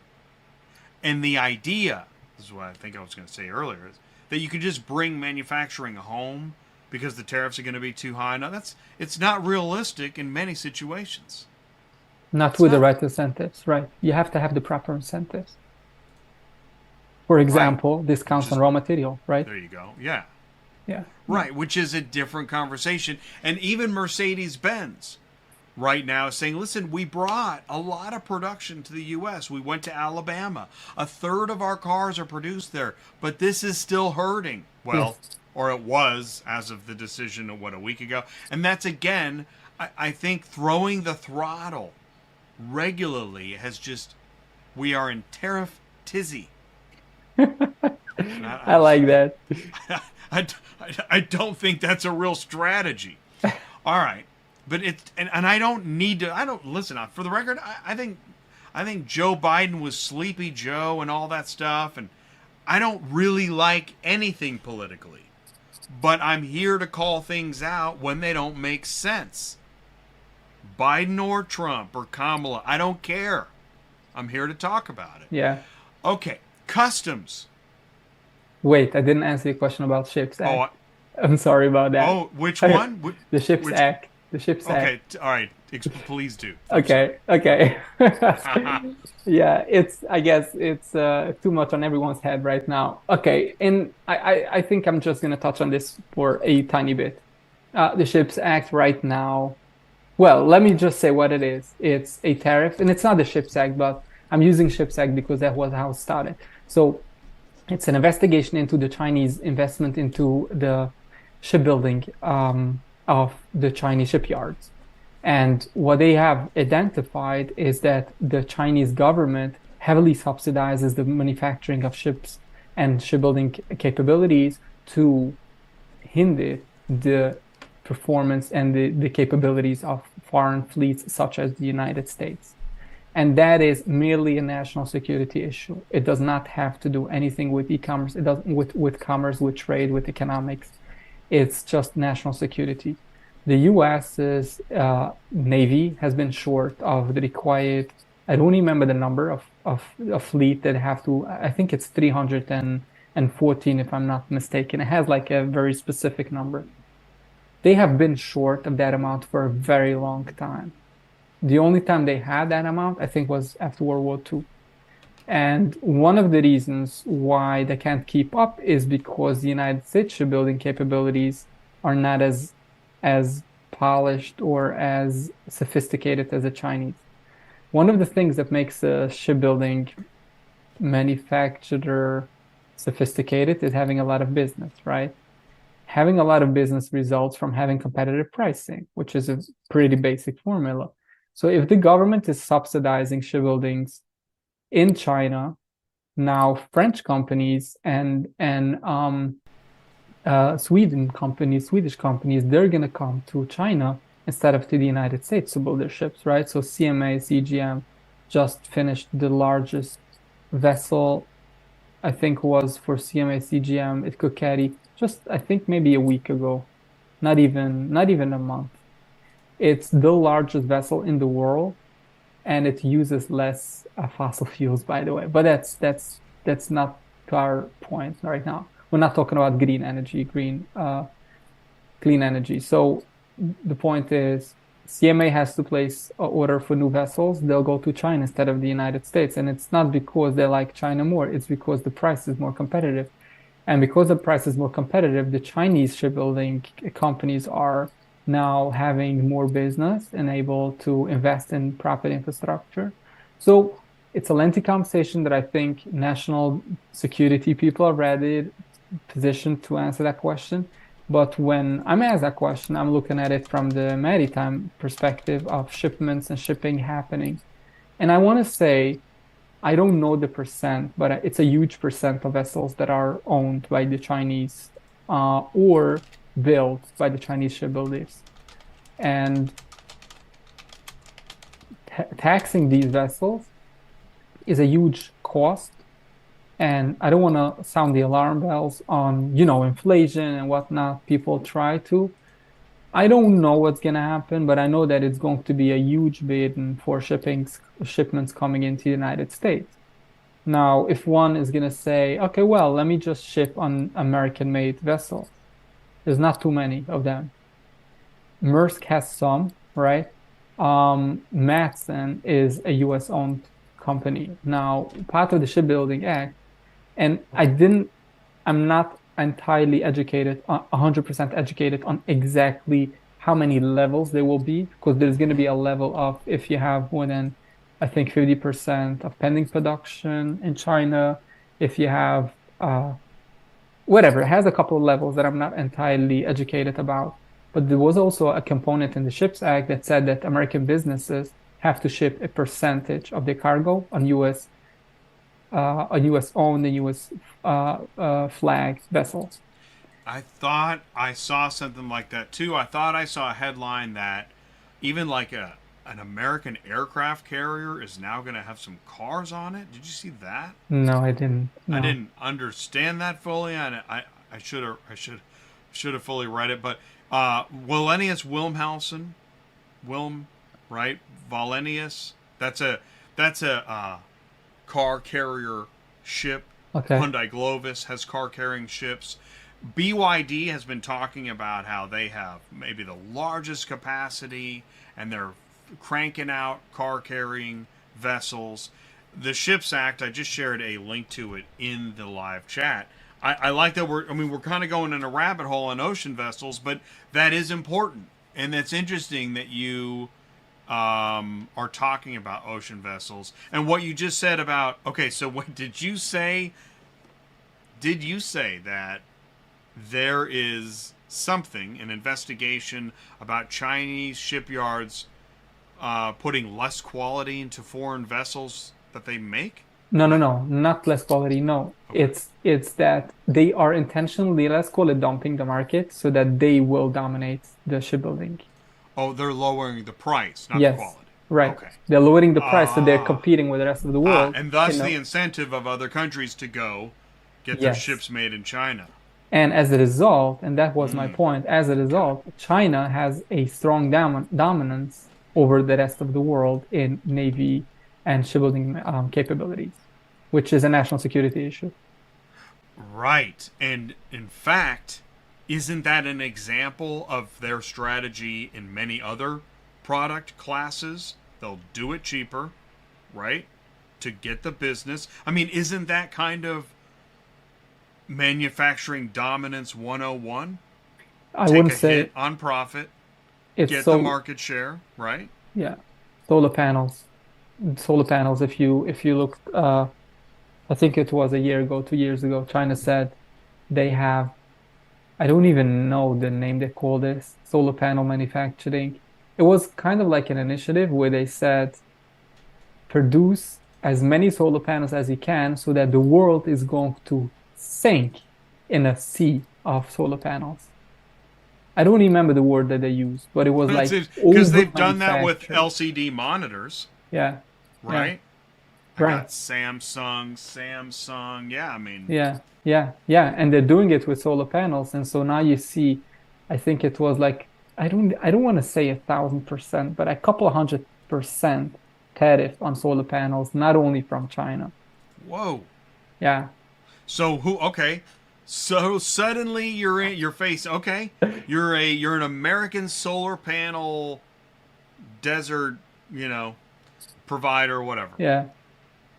And the idea, this is what I think I was going to say earlier, is that you can just bring manufacturing home because the tariffs are going to be too high. No, it's not realistic in many situations.
Not
It's
with the
not.
right incentives, right? You have to have the proper incentives. For
Right.
example,
Which
discounts on
is,
raw material, right?
there you go. Yeah.
Yeah, yeah.
Right. Which is a different conversation. And even Mercedes Benz right now is saying, listen, we brought a lot of production to the U.S. We went to Alabama. A third of our cars are produced there, but this is still hurting. Well,
Yes.
or it was as of the decision of what, a week ago. And that's again, I think throwing the throttle regularly has just, we are in tariff tizzy. And
I like that.
I, I don't think that's a real strategy. All right, but and I don't need to. I don't listen. For the record, I think Joe Biden was Sleepy Joe and all that stuff, and I don't really like anything politically. But I'm here to call things out when they don't make sense. Biden or Trump or Kamala, I don't care. I'm here to talk about it.
Yeah.
Okay, customs.
Wait, I didn't answer your question about SHIPS
Oh,
Act. I'm sorry about that.
oh, which one?
The SHIPS
Which?
Act. The SHIPS Act.
Okay, all right. Please do. I'm sorry.
Okay, okay. Yeah, I guess it's too much on everyone's head right now. Okay, and I think I'm just gonna touch on this for a tiny bit. The SHIPS Act right now, well, let me just say what it is. It's a tariff, and it's not the SHIPS Act, but I'm using SHIPS Act because that was how it started. So it's an investigation into the Chinese investment into the shipbuilding of the Chinese shipyards. And what they have identified is that the Chinese government heavily subsidizes the manufacturing of ships and shipbuilding capabilities to hinder the performance and the capabilities of foreign fleets such as the United States. And that is merely a national security issue. It does not have to do anything with e-commerce. It doesn't with commerce, with trade, with economics. It's just national security. The US's Navy has been short of the required, I don't remember the number of a fleet that have to, I think it's 314 if I'm not mistaken. It has like a very specific number. They have been short of that amount for a very long time. The only time they had that amount, I think, was after World War II. And one of the reasons why they can't keep up is because the United States shipbuilding capabilities are not as polished or as sophisticated as the Chinese. One of the things that makes a shipbuilding manufacturer sophisticated is having a lot of business, right? Having a lot of business results from having competitive pricing, which is a pretty basic formula. So if the government is subsidizing shipbuildings in China, now French companies and Swedish companies, they're gonna come to China instead of to the United States to build their ships, right? So CMA CGM just finished the largest vessel, I think was for CMA CGM. It could carry just, I think maybe a week ago, not even a month. It's the largest vessel in the world, and it uses less fossil fuels, by the way. But that's not to our point right now. We're not talking about green energy, clean energy. So the point is, CMA has to place an order for new vessels. They'll go to China instead of the United States, and it's not because they like China more. It's because the price is more competitive, and because the price is more competitive, the Chinese shipbuilding companies are now having more business and able to invest in proper infrastructure. So it's a lengthy conversation that I think national security people are ready positioned to answer that question. But when I'm asked that question, I'm looking at it from the maritime perspective of shipments and shipping happening. And I want to say, I don't know the percent, but it's a huge percent of vessels that are owned by the Chinese or built by the Chinese shipbuilders. And taxing these vessels is a huge cost. And I don't want to sound the alarm bells on, inflation and whatnot. People try to. I don't know what's going to happen, but I know that it's going to be a huge burden for shipments coming into the United States. Now, if one is going to say, okay, well, let me just ship on American-made vessels. There's not too many of them. Maersk has some, right? Matson is a US owned company. Now, part of the Shipbuilding Act, and I'm not entirely educated, 100% educated on exactly how many levels there will be, because there's going to be a level of if you have more than, I think, 50% of pending production in China, if you have whatever, it has a couple of levels that I'm not entirely educated about. But there was also a component in the Ships Act that said that American businesses have to ship a percentage of their cargo on US owned and US flagged vessels.
I thought I saw something like that too. I thought I saw a headline that even like an American aircraft carrier is now going to have some cars on it. Did you see that?
No, I didn't.
I
No.
didn't understand that fully. I should have fully read it. But Wallenius Wilm, right? Wallenius. That's a car carrier ship.
Okay.
Hyundai Glovis has car carrying ships. BYD has been talking about how they have maybe the largest capacity and they're cranking out car carrying vessels. The Ships Act, I just shared a link to it in the live chat. I like that we're kind of going in a rabbit hole on ocean vessels, but that is important. And it's interesting that you are talking about ocean vessels. And what you just said about, okay, so what did you say that there is something, an investigation about Chinese shipyards putting less quality into foreign vessels that they make?
No, no, no, not less quality. No,
Okay.
it's that they are intentionally, let's call it dumping the market so that they will dominate the shipbuilding.
Oh, they're lowering the price, not the
Yes,
quality.
right.
Okay.
They're lowering the price, so they're
Ah.
competing with the rest of the world.
And thus
You
the
know,
incentive of other countries to go get their
yes.
ships made in China.
And as a result, and that was my
Mm,
point, as a
okay.
result, China has a strong dominance over the rest of the world in navy and shipbuilding capabilities, which is a national security issue.
Right. And in fact, isn't that an example of their strategy in many other product classes? They'll do it cheaper, right? To get the business. I mean, isn't that kind of manufacturing dominance 101?
I
Take
wouldn't
a
say
hit on profit,
it's
get the
so,
market share, right?
yeah, solar panels. Solar panels, if you look, I think it was a year ago, 2 years ago, China said they have, I don't even know the name they call this, solar panel manufacturing. It was kind of like an initiative where they said produce as many solar panels as you can so that the world is going to sink in a sea of solar panels. I don't remember the word that they used, but it was
That's
like
it, because
over
they've done that with
manufactured.
LCD monitors,
Yeah, yeah,
right? I
right.
got Samsung. Yeah, I mean,
Yeah, yeah, yeah. And they're doing it with solar panels. And so now you see, I think it was like, I don't want to say 1,000%, but a couple of 100% tariff on solar panels, not only from China.
whoa.
Yeah.
So who? Okay. So suddenly you're facing. Okay, you're an American solar panel desert, you know, provider or whatever.
Yeah.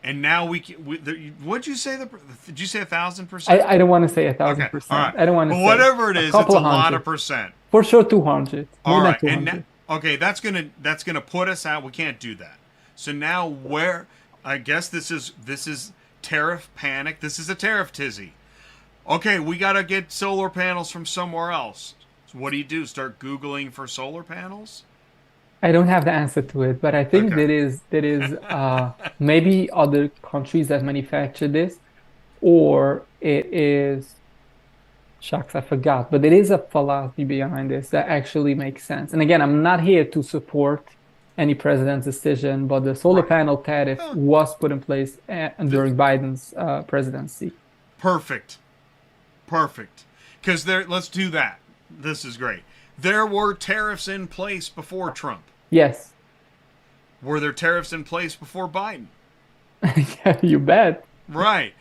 And now what'd you say? Did you say
I,
1,000%?
I don't want to say a thousand
Okay. All
percent.
right.
I don't want to
Well,
say
whatever it
a
is, it's
couple
a
of
lot of
hundred.
percent.
For sure, 200.
All
More than
right. And
200.
okay, that's gonna put us out. We can't do that. So now where? I guess this is tariff panic. This is a tariff tizzy. Okay, we gotta get solar panels from somewhere else. So what do you do? Start Googling for solar panels?
I don't have the answer to it, but I think
Okay.
there is maybe other countries that manufacture this, or it is shucks, I forgot, but there is a philosophy behind this that actually makes sense. And again, I'm not here to support any president's decision, but the solar
Right.
panel tariff
Huh.
was put in place during Biden's presidency.
Perfect. Perfect. Because there, let's do that. This is great. There were tariffs in place before Trump.
Yes,
Were there tariffs in place before Biden?
yeah, you bet.
Right.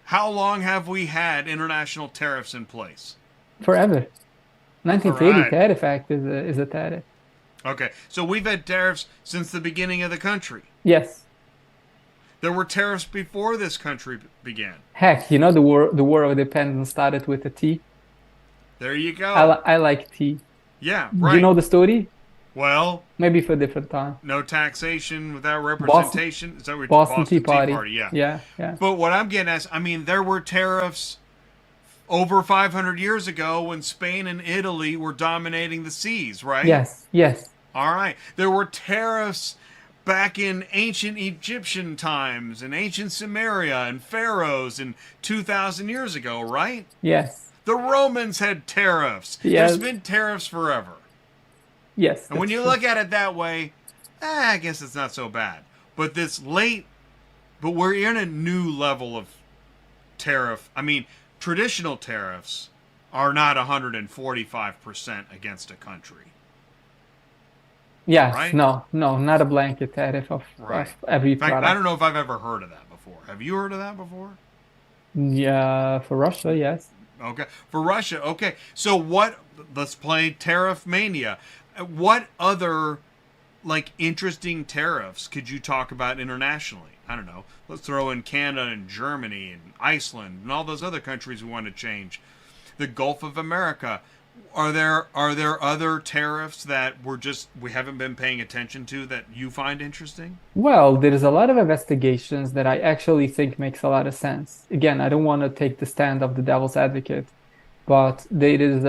How long have we had international tariffs in place?
Forever.
All
1980
right.
Tariff Act is a tariff.
Okay. So we've had tariffs since the beginning of the country.
Yes.
There were tariffs before this country began.
Heck, you know the war of independence started with a T.
There you
I,
go.
I like tea.
Yeah,
Do you
right.
know the story?
Well,
Maybe for a different time.
no taxation without
Boston
representation. Is that what
Boston Tea
Boston Tea
Party.
Party? Yeah.
Yeah, yeah.
But what I'm getting at is, I mean, there were tariffs over 500 years ago when Spain and Italy were dominating the seas, right?
Yes, yes,
All right. There were tariffs back in ancient Egyptian times and ancient Samaria and pharaohs and 2,000 years ago, right?
yes,
The Romans had tariffs.
yes,
There's been tariffs forever.
yes.
And when
That's
you
true.
look at it that way, I guess it's not so bad. But but we're in a new level of tariff. I mean, traditional tariffs are not 145% against a country,
Yes,
right?
no, no, not a blanket tariff
Right.
of every
In fact, I don't
product.
know if I've ever heard of that before. Have you heard of that before?
Yeah, for Russia, yes.
Okay. For Russia, okay. So let's play Tariff Mania. What other, like, interesting tariffs could you talk about internationally? I don't know. Let's throw in Canada and Germany and Iceland and all those other countries we want to change. The Gulf of America. Are there other tariffs that we haven't been paying attention to that you find interesting?
Well, there is a lot of investigations that I actually think makes a lot of sense. Again, I don't want to take the stand of the devil's advocate, but there is,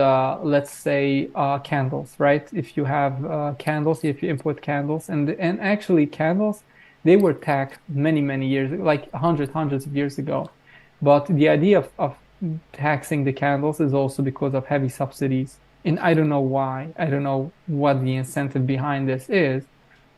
let's say, candles, right? If you have candles, if you import candles, and actually candles, they were taxed many, many years, like hundreds of years ago. But the idea of taxing the candles is also because of heavy subsidies. And I don't know why. I don't know what the incentive behind this is,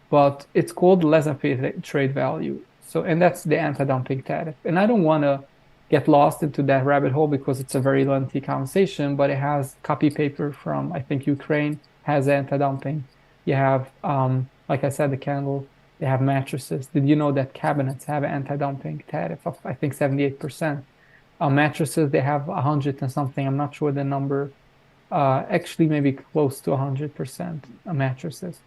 but it's called laissez-faire trade value. So, and that's the anti-dumping tariff. And I don't want to get lost into that rabbit hole because it's a very lengthy conversation, but it has copy paper from, I think, Ukraine has anti-dumping. You have, like I said, the candle, they have mattresses. Did you know that cabinets have an anti-dumping tariff of, I think, 78%? Mattresses, they have 100 and something. I'm not sure the number. Actually, maybe close to 100% mattresses.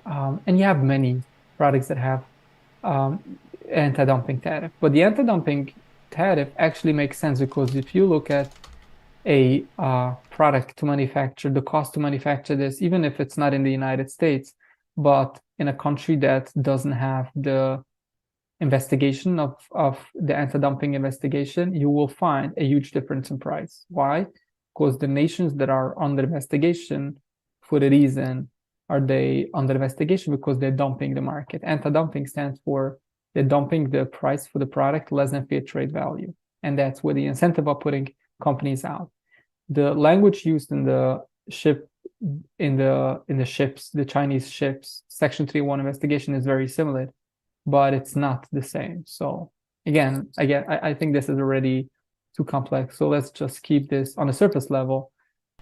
And you have many products that have anti-dumping tariff. But the anti-dumping tariff actually makes sense because if you look at a product to manufacture, the cost to manufacture this, even if it's not in the United States, but in a country that doesn't have the investigation of the anti-dumping investigation, you will find a huge difference in price. Why? Because the nations that are under investigation, for the reason are they under investigation because they're dumping the market. Anti-dumping stands for they're dumping the price for the product less than fair trade value. And that's where the incentive of putting companies out. The language used in the ship in the ships, the Chinese ships, Section 301 investigation is very similar, but it's not the same. So again, I think this is already too complex. So let's just keep this on a surface level.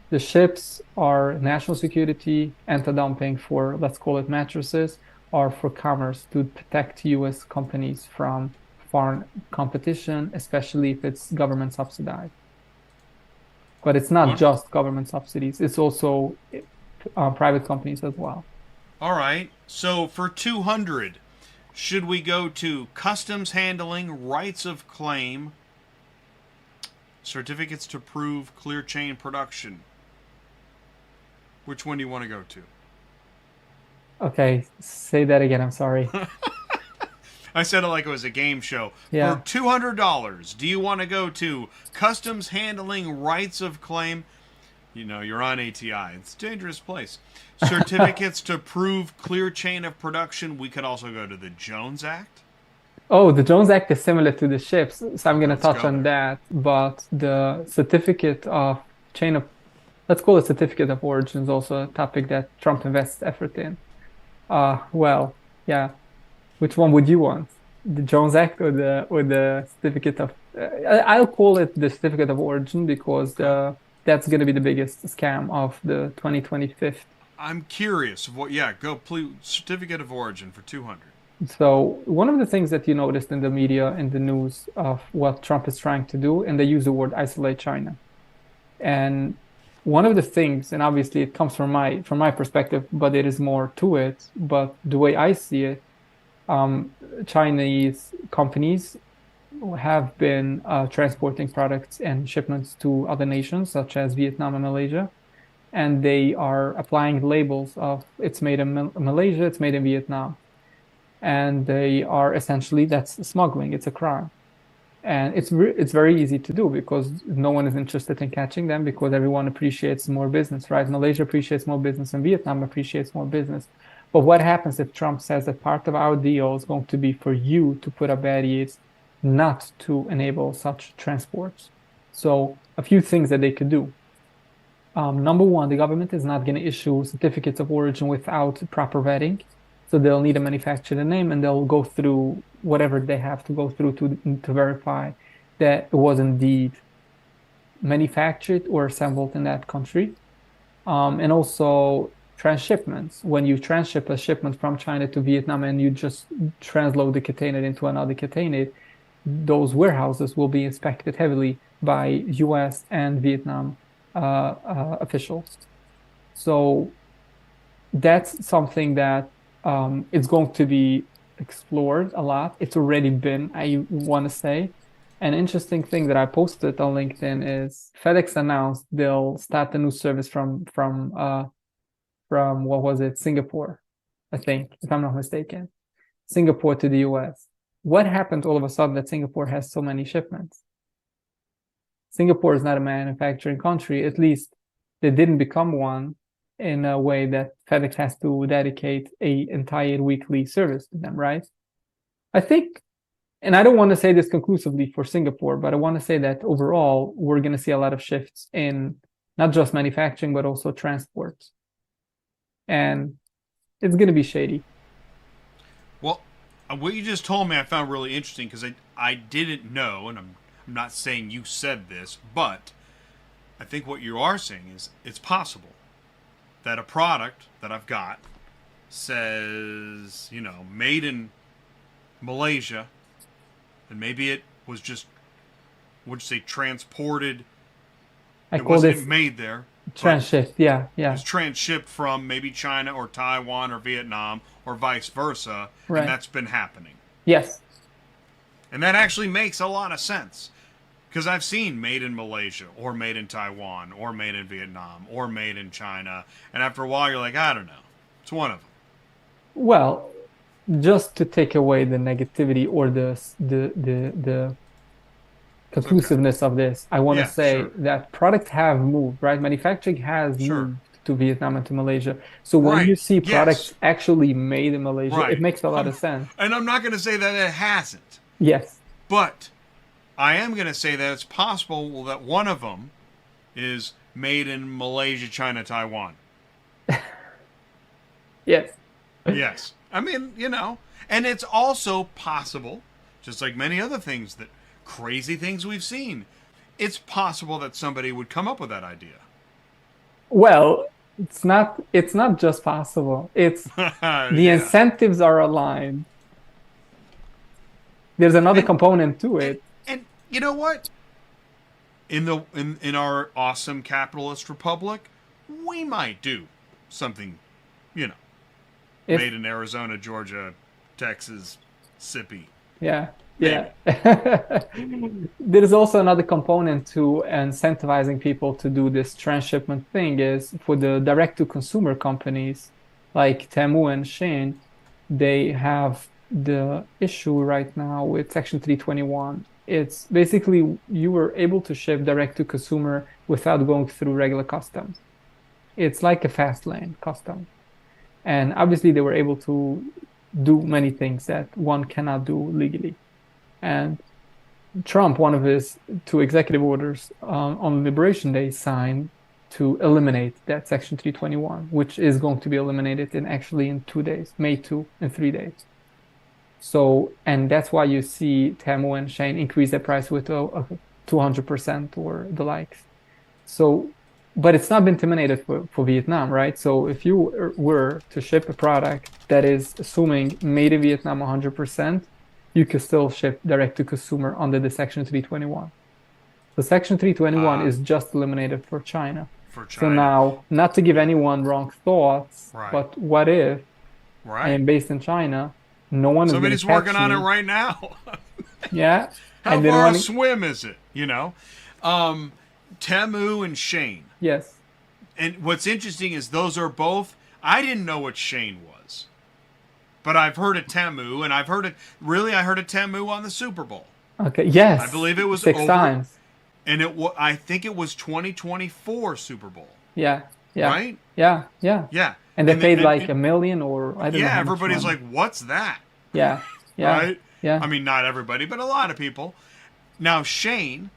The ships are national security, anti-dumping for, let's call it mattresses, or for commerce to protect US companies from foreign competition, especially if it's government subsidized. But it's not just government subsidies, it's also private companies as well.
All right. So for 200, should we go to customs handling, rights of claim, certificates to prove clear chain production? Which one do you want to go to?
Okay, say that again. I'm sorry.
I said it like it was a game show.
Yeah.
For $200, do you want to go to customs handling, rights of claim? You know, you're on ATI. It's a dangerous place. Certificates to prove clear chain of production. We could also go to the Jones Act.
Oh, the Jones Act is similar to the ships, so I'm going to
Let's
touch
go
on
there.
that. But the certificate of chain of, let's call it certificate of origin, is also a topic that Trump invests effort in. Well, yeah. Which one would you want? The Jones Act or the certificate of? I'll call it the certificate of origin because
Okay.
that's going to be the biggest scam of the 2025.
I'm curious of what. Yeah, go please. Certificate of origin for 200.
So one of the things that you noticed in the media, in the news of what Trump is trying to do, and they use the word isolate China. And one of the things, and obviously it comes from my perspective, but there is more to it. But the way I see it, Chinese companies have been transporting products and shipments to other nations such as Vietnam and Malaysia, and they are applying labels of it's made in Malaysia, it's made in Vietnam, and they are essentially that's smuggling. It's a crime. And it's very easy to do because no one is interested in catching them because everyone appreciates more business, right? Malaysia appreciates more business and Vietnam appreciates more business. But what happens if Trump says that part of our deal is going to be for you to put up barriers not to enable such transports? So a few things that they could do. Number one, the government is not going to issue certificates of origin without proper vetting. So they'll need a manufacturer name and they'll go through whatever they have to go through to verify that it was indeed manufactured or assembled in that country. And also transshipments. When you transship a shipment from China to Vietnam and you just transload the container into another container, those warehouses will be inspected heavily by US and Vietnam officials. So that's something that it's going to be explored a lot. It's already been, I want to say. An interesting thing that I posted on LinkedIn is FedEx announced they'll start a new service from what was it, Singapore, I think, if I'm not mistaken, Singapore to the US. What happened all of a sudden that Singapore has so many shipments? Singapore is not a manufacturing country, at least they didn't become one in a way that FedEx has to dedicate a entire weekly service to them, right? I think, and I don't want to say this conclusively for Singapore, but I want to say that overall, we're going to see a lot of shifts in not just manufacturing, but also transport. And it's going to be shady.
Well, what you just told me I found really interesting because I didn't know, and I'm not saying you said this, but I think what you are saying is it's possible that a product that I've got says, made in Malaysia, and maybe it was just would you say, transported?
I
It
call this
wasn't made there. But
transshipped. Yeah,
it
yeah,
was transshipped from maybe China or Taiwan or Vietnam or vice versa, and
right.
that's been happening.
Yes,
And that actually makes a lot of sense. Because I've seen made in Malaysia, or made in Taiwan, or made in Vietnam, or made in China. And after a while, you're like, I don't know. It's one of them.
well, just to take away the negativity or the
It's okay.
conclusiveness of this, I want to
Yeah,
say
sure.
that products have moved, right? Manufacturing has
Sure.
moved to Vietnam and to Malaysia. So when
Right.
you see
Yes.
products actually made in Malaysia, it
Right.
makes a lot of sense.
And I'm not going to say that it hasn't.
Yes,
But I am going to say that it's possible that one of them is made in Malaysia, China, Taiwan.
yes,
Yes. I mean, and it's also possible, just like many other things that crazy things we've seen, it's possible that somebody would come up with that idea.
well, it's not just possible. It's the
Yeah.
incentives are aligned. There's another
And,
component to
and
it.
and you know what? In our awesome capitalist republic, we might do something, you know,
If
made in Arizona, Georgia, Texas, Sippy.
Yeah,
Maybe.
yeah. There's also another component to incentivizing people to do this transshipment thing is for the direct-to-consumer companies like Temu and SHEIN, they have the issue right now with Section 321. It's basically you were able to ship direct to consumer without going through regular customs. It's like a fast lane custom. And obviously they were able to do many things that one cannot do legally. And Trump, one of his two executive orders on Liberation Day, signed to eliminate that Section 321, which is going to be eliminated in 2 days, May 2, in 3 days. So, and that's why you see TEMU and SHEIN increase their price with 200% or the likes. So, but it's not been terminated for Vietnam, right? So if you were to ship a product that is assuming made in Vietnam 100%, you could still ship direct to consumer under the Section 321. So Section 321 is just eliminated for China.
For
So
China.
now, not to give anyone wrong thoughts,
Right.
but what if I
Right.
am based in China? No one is going
Somebody's
to catch
working on
me.
it right now.
Yeah.
How
And then
far a
when,
swim is it? Temu and SHEIN.
yes.
And what's interesting is those are both. I didn't know what SHEIN was, but I've heard of Temu, and I've heard it. Really, I heard of Temu on the Super Bowl.
Okay. Yes.
I believe it was
six
over,
times.
and I think it was 2024 Super Bowl.
Yeah. Yeah.
Right?
Yeah. Yeah.
Yeah.
And they paid like
and-
$1 million or I don't know
yeah,
how much
everybody's
money.
like, "What's that?"
Yeah. Yeah.
Right?
Yeah.
I mean, not everybody, but a lot of people. Now, SHEIN,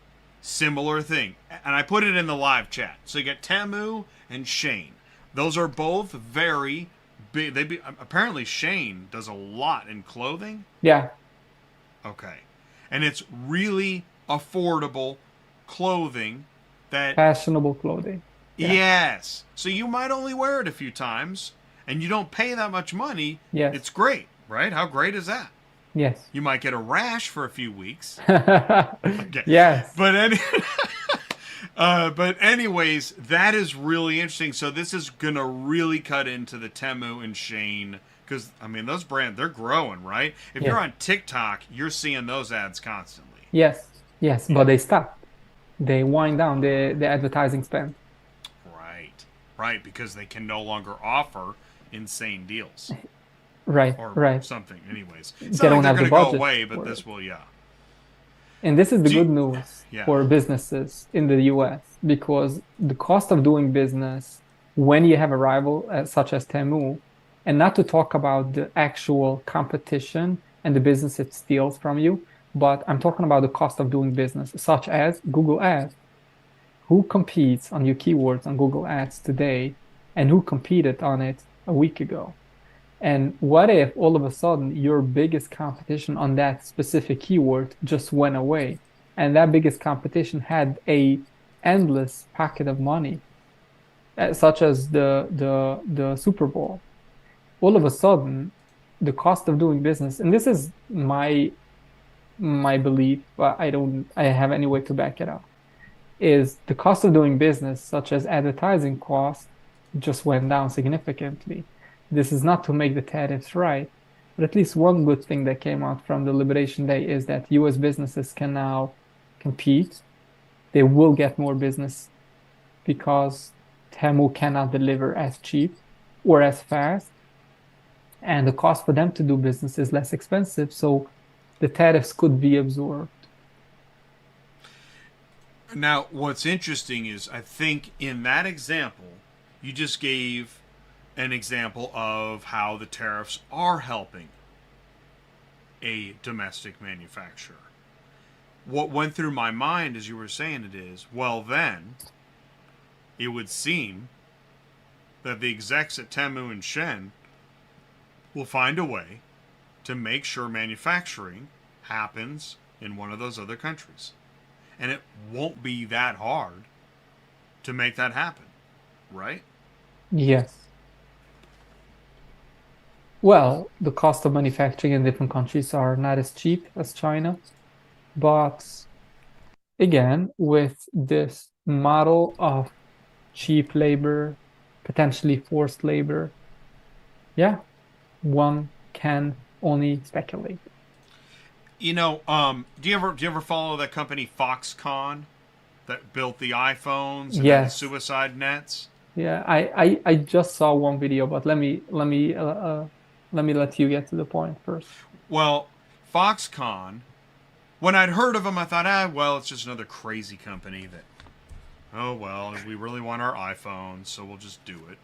similar thing. And I put it in the live chat. So you get Temu and SHEIN. Those are both very big. Apparently, SHEIN does a lot in clothing.
Yeah.
Okay. And it's really affordable clothing that,
Fashionable clothing. Yeah.
yes. So you might only wear it a few times and you don't pay that much money.
Yes.
It's great, right? How great is that?
Yes.
You might get a rash for a few weeks. Okay.
Yes.
But anyways, that is really interesting. So this is gonna really cut into the Temu and SHEIN because I mean those brands they're growing, right? If
Yeah.
you're on TikTok, you're seeing those ads constantly.
Yes. Yes. But they stop. They wind down the advertising spend.
Right, right, because they can no longer offer insane deals
Right.
or
Right.
something. Anyways, it's
They
not like
don't
they're
have the
gonna go
budget
away, but
for
this
it.
will, yeah.
And this is the
Do you-
good news
Yeah.
for businesses in the US because the cost of doing business when you have a rival such as Temu, and not to talk about the actual competition and the business it steals from you, but I'm talking about the cost of doing business, such as Google Ads. Who competes on your keywords on Google Ads today, and who competed on it a week ago? And what if all of a sudden your biggest competition on that specific keyword just went away, and that biggest competition had a endless pocket of money, such as the Super Bowl? All of a sudden, the cost of doing business, and this is my my belief, but I have any way to back it up, is the cost of doing business, such as advertising costs, just went down significantly. This is not to make the tariffs right, but at least one good thing that came out from the Liberation Day is that US businesses can now compete. They will get more business because TEMU cannot deliver as cheap or as fast, and the cost for them to do business is less expensive, so the tariffs could be absorbed.
Now, what's interesting is I think in that example, you just gave an example of how the tariffs are helping a domestic manufacturer. What went through my mind as you were saying it is, well, then it would seem that the execs at TEMU and SHEIN will find a way to make sure manufacturing happens in one of those other countries. And it won't be that hard to make that happen, right?
Yes. Well, the cost of manufacturing in different countries are not as cheap as China, but again, with this model of cheap labor, potentially forced labor, yeah, one can only speculate.
Do you ever follow that company Foxconn that built the iPhones and had the
Yes.
suicide nets?
Yeah, I just saw one video, but let me let you get to the point first.
Well, Foxconn, when I'd heard of them, I thought, well, it's just another crazy company that, oh, well, we really want our iPhones, so we'll just do it.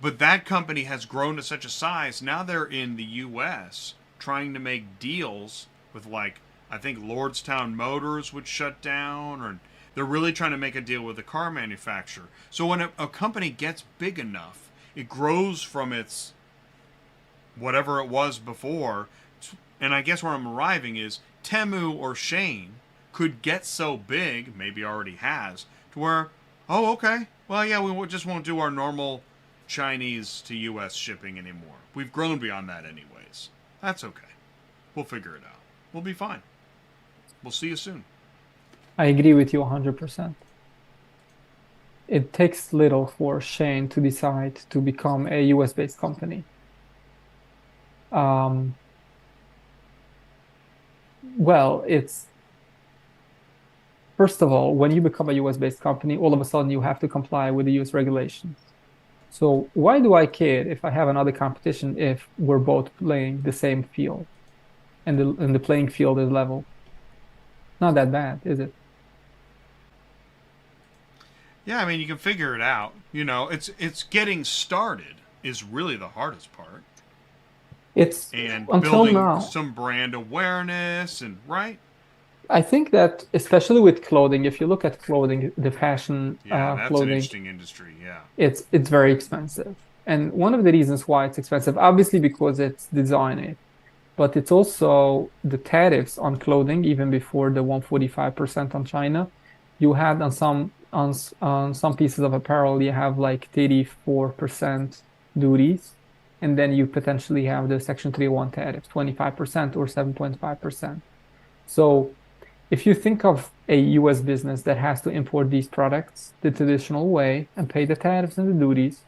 But that company has grown to such a size. Now they're in the U.S. trying to make deals with, like, I think Lordstown Motors would shut down, or they're really trying to make a deal with the car manufacturer. So when a company gets big enough, it grows from its whatever it was before. And I guess where I'm arriving is TEMU or SHEIN could get so big, maybe already has, to where, oh, okay, well, yeah, just won't do our normal Chinese to U.S. shipping anymore. We've grown beyond that anyways. That's okay. We'll figure it out. We'll be fine. We'll see you soon.
I agree with you 100%. It takes little for Shane to decide to become a US based company. Um, well, it's first of all, when you become a US based company, all of a sudden you have to comply with the US regulations. So why do I care if I have another competition if we're both playing the same field and the playing field is level? Not that bad, is it?
Yeah, I mean, you can figure it out. It's getting started is really the hardest part.
It's
And
until
building
now.
some brand awareness and right?
I think that especially with clothing, if you look at clothing, the fashion
Yeah, that's an
clothing,
interesting industry. Yeah.
it's very expensive. And one of the reasons why it's expensive, obviously because it's design, but it's also the tariffs on clothing, even before the 145% on China. You had on some pieces of apparel, you have like 34% duties, and then you potentially have the Section 301 tariff, 25% or 7.5%. So if you think of a US business that has to import these products the traditional way and pay the tariffs and the duties,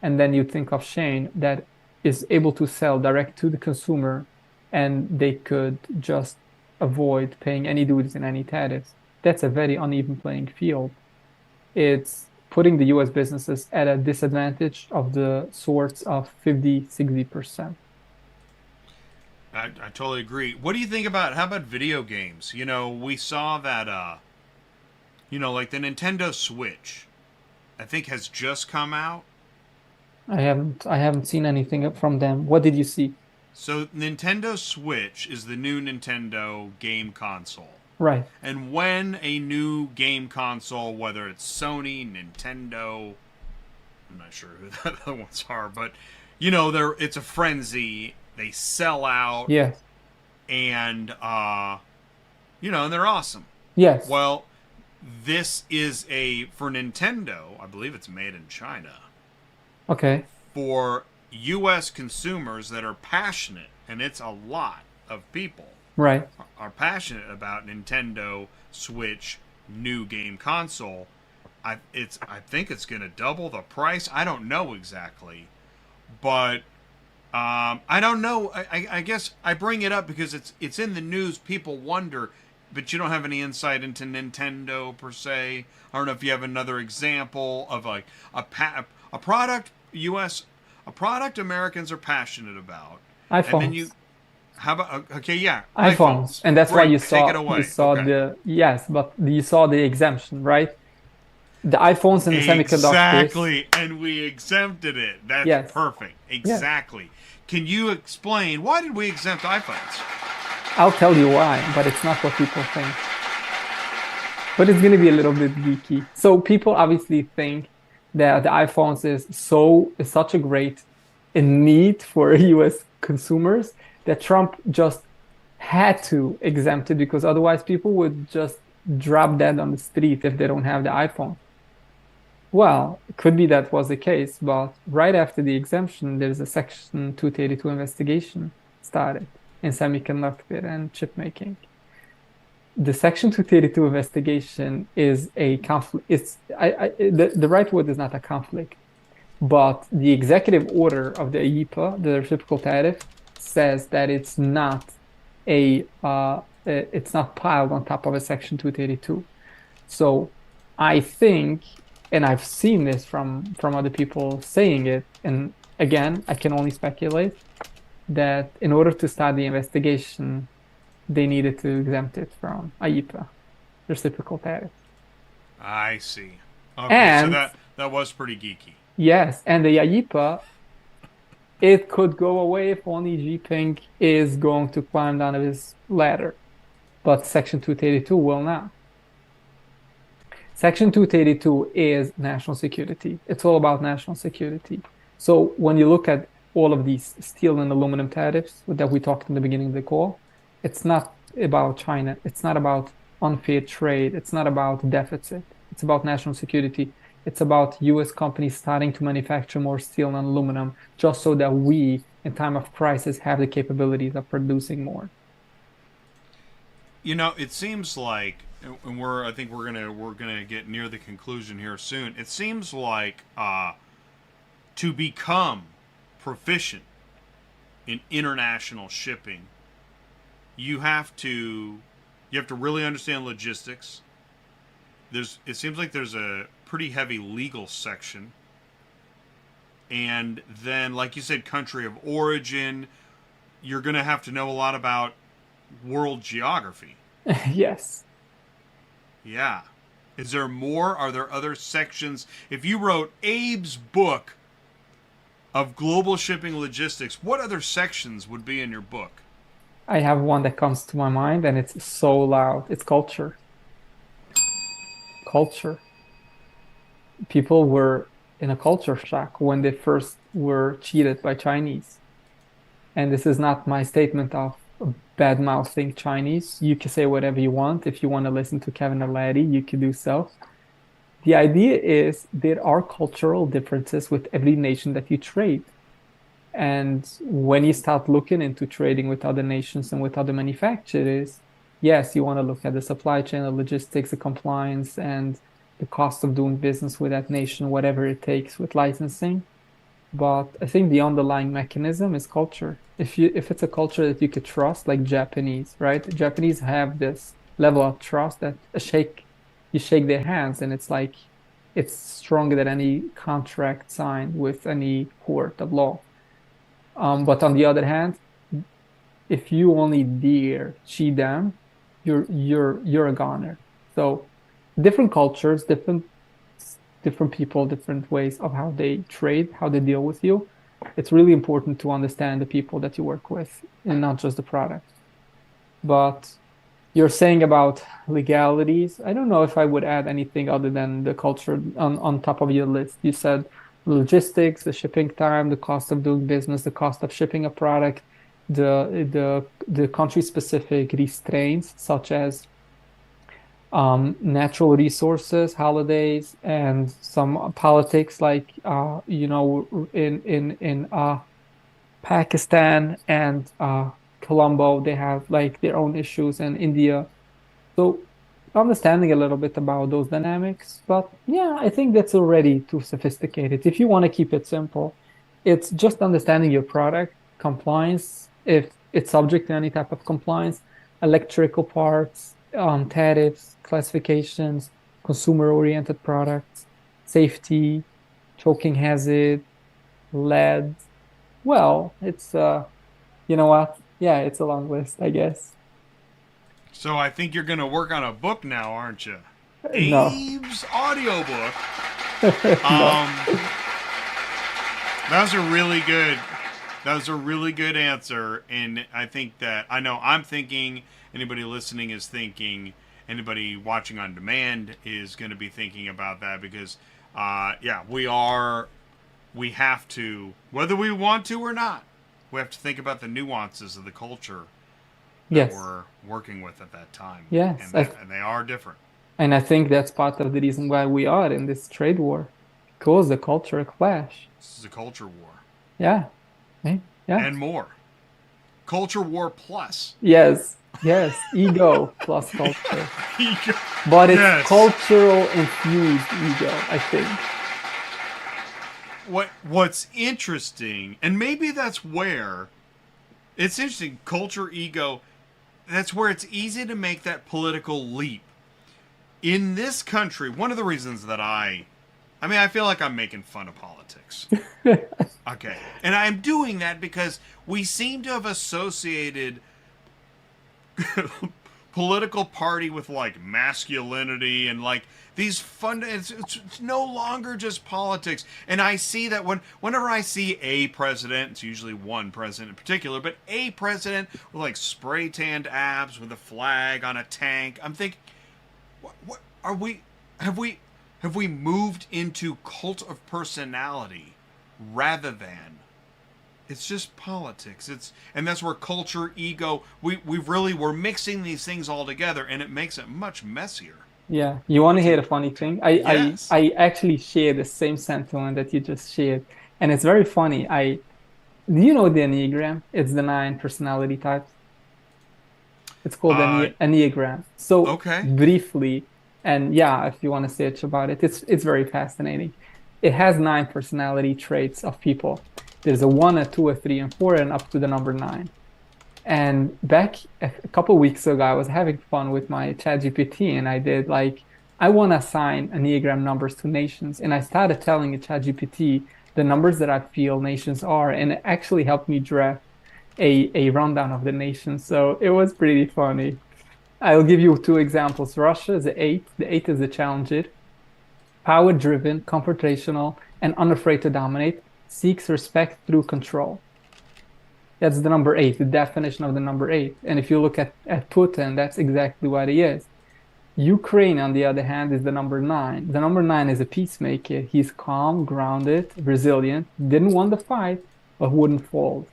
and then you think of Shane that is able to sell direct to the consumer and they could just avoid paying any duties and any tariffs. That's a very uneven playing field. It's putting the US businesses at a disadvantage of the sorts of 50, 60%.
I totally agree. What do you think about how about video games? We saw that like the Nintendo Switch, I think has just come out.
I haven't seen anything from them. What did you see?
So Nintendo Switch is the new Nintendo game console.
Right.
And when a new game console, whether it's Sony, Nintendo, I'm not sure who the other ones are, but it's a frenzy. They sell out,
Yes.
and and they're awesome.
Yes.
Well, this is for Nintendo. I believe it's made in China
Okay.
for U.S. consumers that are passionate, and it's a lot of people.
Right.
are passionate about Nintendo Switch new game console. I think it's going to double the price. I don't know exactly, but I don't know. I guess I bring it up because it's in the news. People wonder, but you don't have any insight into Nintendo per se. I don't know if you have another example of like a product a product Americans are passionate about, and then you
iPhones.
how about okay, yeah,
iPhones.
iPhones.
And that's why
Great, take it
you
away.
saw
Okay.
the, yes, but you saw the exemption, right? The iPhones and the semiconductors.
Exactly, and we exempted it. That's
Yes.
perfect.
Yes.
Exactly. Can you explain why did we exempt iPhones?
I'll tell you why, but it's not what people think. But it's going to be a little bit geeky. So people obviously think that the iPhones is such a great need for US consumers that Trump just had to exempt it because otherwise people would just drop dead on the street if they don't have the iPhone. Well, it could be that was the case, but right after the exemption, there's a Section 232 investigation started in semiconductor and chip making. The Section 232 investigation is a conflict. The right word is not a conflict, but the executive order of the IEEPA, the reciprocal tariff, says that it's not piled on top of a Section 232. So I think, and I've seen this from other people saying it, and again, I can only speculate that in order to start the investigation, they needed to exempt it from IEEPA, reciprocal tariff.
I see. Okay, so
And
that was pretty geeky.
yes, and the IEEPA, it could go away if only Jinping is going to climb down his ladder, but Section 232 will not. Section 232 is national security. It's all about national security. So when you look at all of these steel and aluminum tariffs that we talked in the beginning of the call, it's not about China. It's not about unfair trade. It's not about deficit. It's about national security. It's about US companies starting to manufacture more steel and aluminum just so that we, in time of crisis, have the capabilities of producing more.
You know, it seems like, and I think we're gonna get near the conclusion here soon. It seems like to become proficient in international shipping, you have to really understand logistics. It seems like there's a pretty heavy legal section, and then, like you said, country of origin. You're gonna have to know a lot about world geography.
Yes.
Yeah. Is there more? Are there other sections? If you wrote Abe's book of global shipping logistics, what other sections would be in your book?
I have one that comes to my mind and it's so loud. It's culture. Culture. People were in a culture shock when they first were cheated by Chinese. And this is not my statement of bad mouthing Chinese. You can say whatever you want. If you want to listen to Kevin Alati, you can do so. The idea is there are cultural differences with every nation that you trade. And when you start looking into trading with other nations and with other manufacturers, yes, you want to look at the supply chain, the logistics, the compliance, and the cost of doing business with that nation, whatever it takes with licensing. But I think the underlying mechanism is culture. If it's a culture that you could trust, like Japanese, right? Japanese have this level of trust that you shake their hands and it's like it's stronger than any contract signed with any court of law. But on the other hand, if you only dare cheat them, you're a goner. So different cultures, different people, different ways of how they trade, how they deal with you. It's really important to understand the people that you work with and not just the product. But you're saying about legalities. I don't know if I would add anything other than the culture on top of your list. You said logistics, the shipping time, the cost of doing business, the cost of shipping a product, the country specific restraints such as natural resources, holidays, and some politics like in Pakistan and Colombo, they have like their own issues, and India. So understanding a little bit about those dynamics, but yeah, I think that's already too sophisticated. If you want to keep it simple, it's just understanding your product, compliance, if it's subject to any type of compliance, electrical parts, tariffs, classifications, consumer-oriented products, safety, choking hazard, lead. Well, it's you know what? Yeah, it's a long list, I guess.
So I think you're going to work on a book now, aren't you?
No,
Abe's audiobook.
no.
Um, that was a really good. That was a really good answer, and I think that I know I'm thinking. Anybody listening is thinking. Anybody watching on demand is going to be thinking about that because, yeah, we are. We have to, whether we want to or not, we have to think about the nuances of the culture that
Yes,
we're working with at that time,
yes.
and they are different.
And I think that's part of the reason why we are in this trade war, because the cultural clash.
This is a culture war
Yeah, eh, yeah.
and more. Culture war plus.
Yes, yes. Ego plus culture. But it's
Yes.
cultural infused ego, I think.
What's interesting, and maybe that's where it's interesting, culture ego, that's where it's easy to make that political leap. In this country, one of the reasons that I mean, I feel like I'm making fun of politics. Okay. And I'm doing that because we seem to have associated political party with like masculinity and like these fun. It's no longer just politics, and I see that whenever I see a president, it's usually one president in particular, but a president with like spray tanned abs with a flag on a tank, I'm thinking, what are we? Have we moved into cult of personality rather than it's just politics? And that's where culture, ego, we're mixing these things all together, and it makes it much messier.
Yeah, you want to hear a funny thing?
Yes.
I actually share the same sentiment that you just shared, and it's very funny. Do you know the Enneagram? It's the nine personality types. It's called
Uh,
Enneagram. So
okay.
briefly, and yeah, if you want to search about it, it's very fascinating. It has nine personality traits of people. There's a one, a two, a three, and four, and up to the number nine. And back a couple weeks ago, I was having fun with my ChatGPT, and I did like I want to assign Enneagram numbers to nations, and I started telling ChatGPT the numbers that I feel nations are, and it actually helped me draft a rundown of the nations. So it was pretty funny. I'll give you two examples. Russia is the eight. The eight is the challenger, power-driven, confrontational, and unafraid to dominate, seeks respect through control. That's the number eight, the definition of the number eight. And if you look at Putin, that's exactly what he is. Ukraine, on the other hand, is the number nine. The number nine is a peacemaker. He's calm, grounded, resilient, didn't want the fight, but wouldn't fold.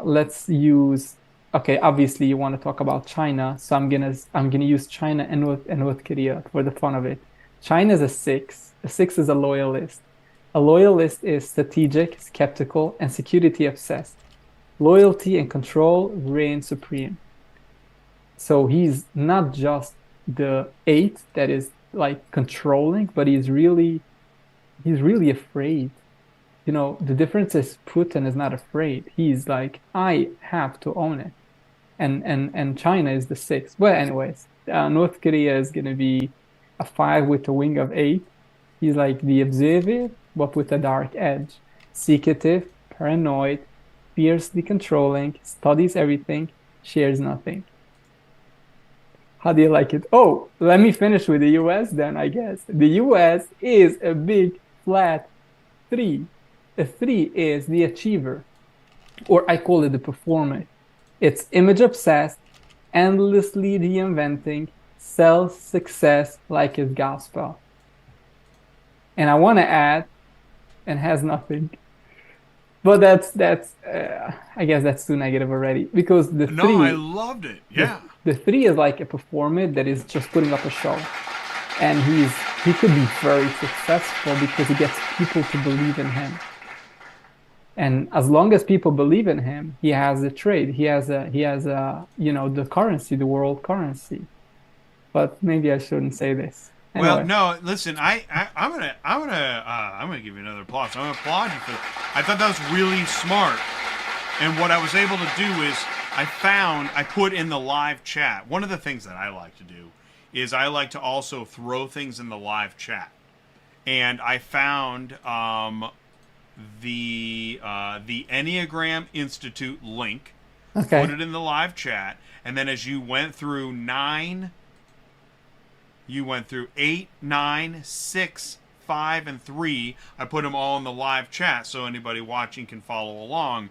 Let's use, okay, obviously you want to talk about China, so I'm gonna use China and North Korea for the fun of it. China is a six. A six is a loyalist. A loyalist is strategic, skeptical, and security obsessed. Loyalty and control reign supreme. So he's not just the eight that is like controlling, but he's really afraid. You know, the difference is Putin is not afraid. He's like, I have to own it. And China is the six. Well, anyways, North Korea is gonna be a five with a wing of eight. He's like the observer, but with a dark edge. Secretive, paranoid, fiercely controlling, studies everything, shares nothing. How do you like it? Oh, let me finish with the US then, I guess. The US is a big flat three. A three is the achiever, or I call it the performer. It's image obsessed, endlessly reinventing, sells success like it's gospel. And I want to add, and has nothing. But that's I guess that's too negative already because the
No, I
three
loved it.
the,
Yeah.
the three is like a performer that is just putting up a show, and he could be very successful because he gets people to believe in him. And as long as people believe in him, he has a trade. He has a the currency, the world currency. But maybe I shouldn't say this.
Well,
Anyway,
no, listen, I'm gonna give you another applause. I'm gonna applaud you for that. I thought that was really smart. And what I was able to do is I put in the live chat. One of the things that I like to do is I like to also throw things in the live chat. And I found the Enneagram Institute link,
okay.
put it in the live chat, and then as you went through 8, 9, 6, 5, and 3. I put them all in the live chat so anybody watching can follow along.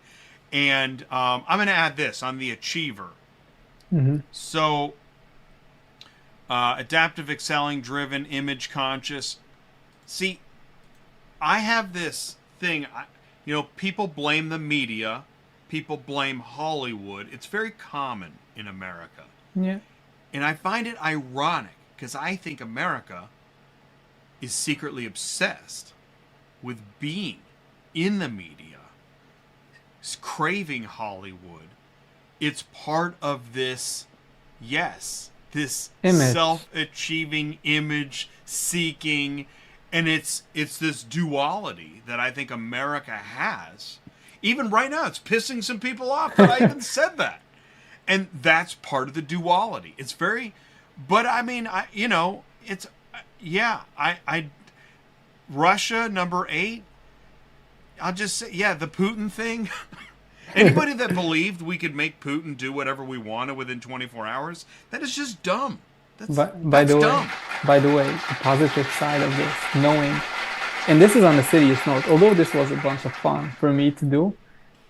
And I'm going to add this on the achiever.
Mm-hmm.
So, adaptive, excelling, driven, image conscious. See, I have this thing. People blame the media. People blame Hollywood. It's very common in America.
Yeah.
And I find it ironic because I think America is secretly obsessed with being in the media, craving Hollywood. It's part of this, this
Image.
self-achieving, image-seeking, and it's this duality that I think America has. Even right now, it's pissing some people off that I even said that. And that's part of the duality. It's very... But I mean, it's, Russia, number 8, I'll just say, the Putin thing. Anybody that believed we could make Putin do whatever we wanted within 24 hours, that is just dumb. That's dumb.
By the way, the positive side of this, knowing, and this is on a serious note, although this was a bunch of fun for me to do,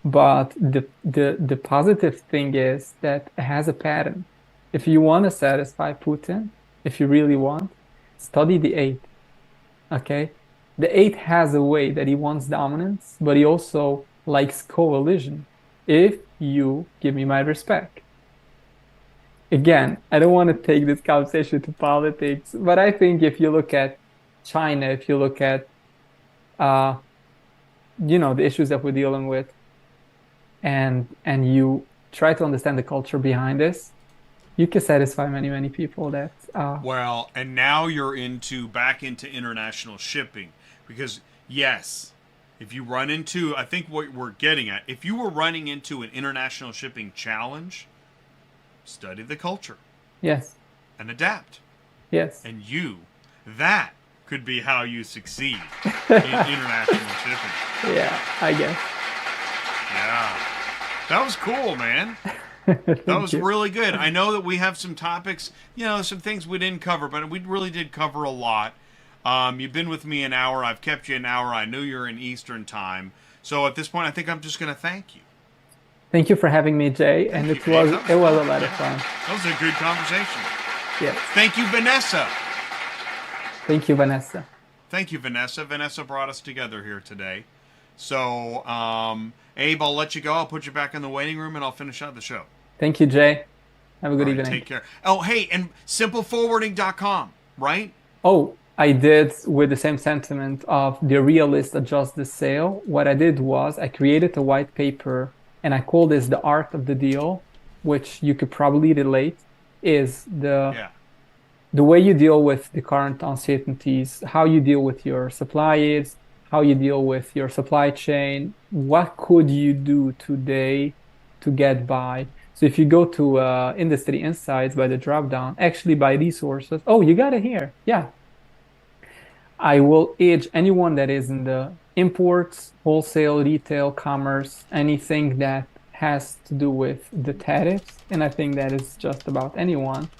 but the positive thing is that it has a pattern. If you want to satisfy Putin, if you really want, study the 8. Okay? The 8 has a way that he wants dominance, but he also likes coalition. If you give me my respect. Again, I don't want to take this conversation to politics, but I think if you look at China, if you look at, the issues that we're dealing with, and you try to understand the culture behind this, you can satisfy many, many people that...
Well, and now you're back into international shipping. Because, yes, if you run into... I think what we're getting at, if you were running into an international shipping challenge, study the culture.
Yes.
And adapt.
Yes.
And that could be how you succeed in international shipping.
Yeah, I guess.
Yeah. That was cool, man. That was really good. I know that we have some topics, some things we didn't cover, but we really did cover a lot. You've been with me an hour. I've kept you an hour. I know you're in Eastern time. So at this point, I think I'm just going to thank you.
Thank you for having me, Jay. And it was a lot of fun.
That was a good conversation.
Yes.
Thank you, Vanessa.
Thank you, Vanessa.
Thank you, Vanessa. Vanessa brought us together here today. So, Abe, I'll let you go. I'll put you back in the waiting room, and I'll finish out the show.
Thank you, Jay. Have a good evening.
Take care. Oh, hey, and simpleforwarding.com, right?
Oh, I did with the same sentiment of the realist adjust the sale. What I did was I created a white paper, and I called this the art of the deal, which you could probably relate is the way you deal with the current uncertainties, how you deal with your suppliers, how you deal with your supply chain, what could you do today to get by. So if you go to Industry Insights by the drop down, actually by resources, oh, you got it here. Yeah. I will urge anyone that is in the imports, wholesale, retail, commerce, anything that has to do with the tariffs, and I think that is just about anyone,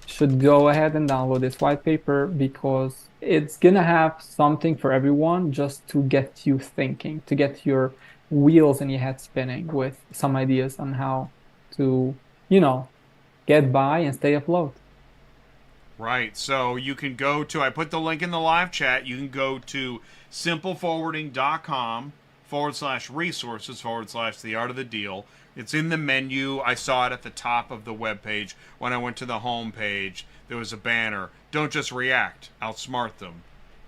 should go ahead and download this white paper because it's gonna have something for everyone just to get you thinking, to get your wheels in your head spinning with some ideas on how to, get by and stay afloat.
Right. So you can go to, I put the link in the live chat. You can go to simpleforwarding.com/resources/the art of the deal. It's in the menu. I saw it at the top of the webpage. When I went to the home page, there was a banner. Don't just react. Outsmart them.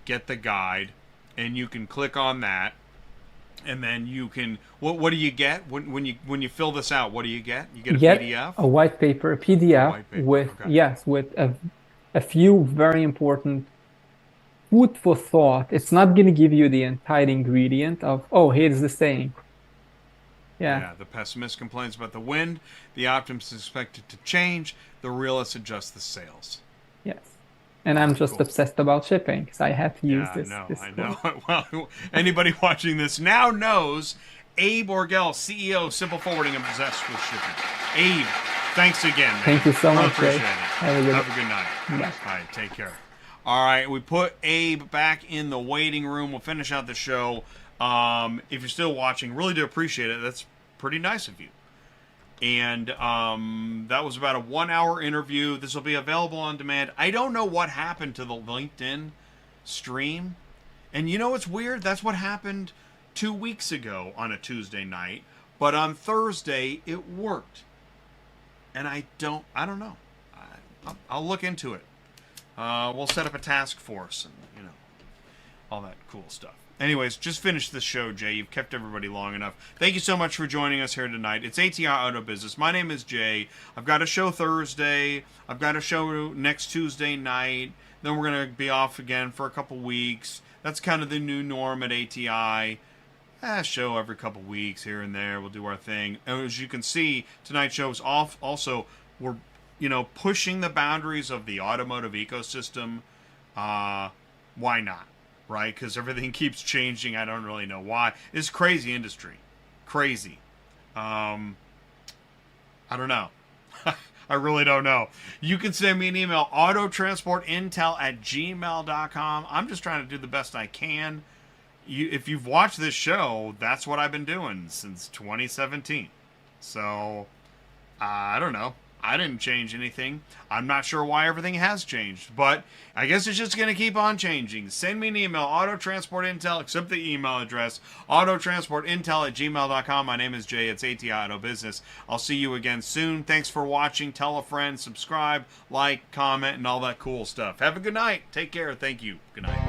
Get the guide. And you can click on that. And then you can, what do you get when you fill this out? What do you get? You get a
Get
PDF?
a white paper, a PDF
white paper,
with,
okay.
yes, with a few very important food for thought. It's not going to give you the entire ingredient of, oh, here's the saying. Yeah.
Yeah, the pessimist complains about the wind, the optimist is expected to change, the realist adjusts the sails.
Yes. And I'm just
Cool.
obsessed about shipping because I had to use
Yeah,
this.
no,
this
I
quote.
know. Well, anybody watching this now knows Abe Orgel, CEO, Simple Forwarding, and obsessed with shipping. Abe, thanks again, man.
Thank you so
Really
much, Ray.
appreciate it.
Have a good
night.
Bye.
All right, take care. All right, we put Abe back in the waiting room. We'll finish out the show. If you're still watching, really do appreciate it. That's pretty nice of you. And that was about a 1-hour interview. This will be available on demand. I don't know what happened to the LinkedIn stream. And you know what's weird? That's what happened 2 weeks ago on a Tuesday night. But on Thursday, it worked. And I don't know. I'll look into it. We'll set up a task force and, all that cool stuff. Anyways, just finish this show, Jay. You've kept everybody long enough. Thank you so much for joining us here tonight. It's ATI Auto Business. My name is Jay. I've got a show Thursday. I've got a show next Tuesday night. Then we're going to be off again for a couple weeks. That's kind of the new norm at ATI. Show every couple weeks here and there. We'll do our thing. And as you can see, tonight's show is off. Also, we're pushing the boundaries of the automotive ecosystem. Why not? Right? Because everything keeps changing. I don't really know why. It's crazy industry. Crazy. I don't know. I really don't know. You can send me an email, autotransportintel@gmail.com. I'm just trying to do the best I can. If you've watched this show, that's what I've been doing since 2017. So, I don't know. I didn't change anything. I'm not sure why everything has changed, but I guess it's just going to keep on changing. Send me an email, autotransportintel, accept the email address, autotransportintel@gmail.com. My name is Jay. It's ATI Auto Business. I'll see you again soon. Thanks for watching. Tell a friend, subscribe, like, comment, and all that cool stuff. Have a good night. Take care. Thank you. Good night.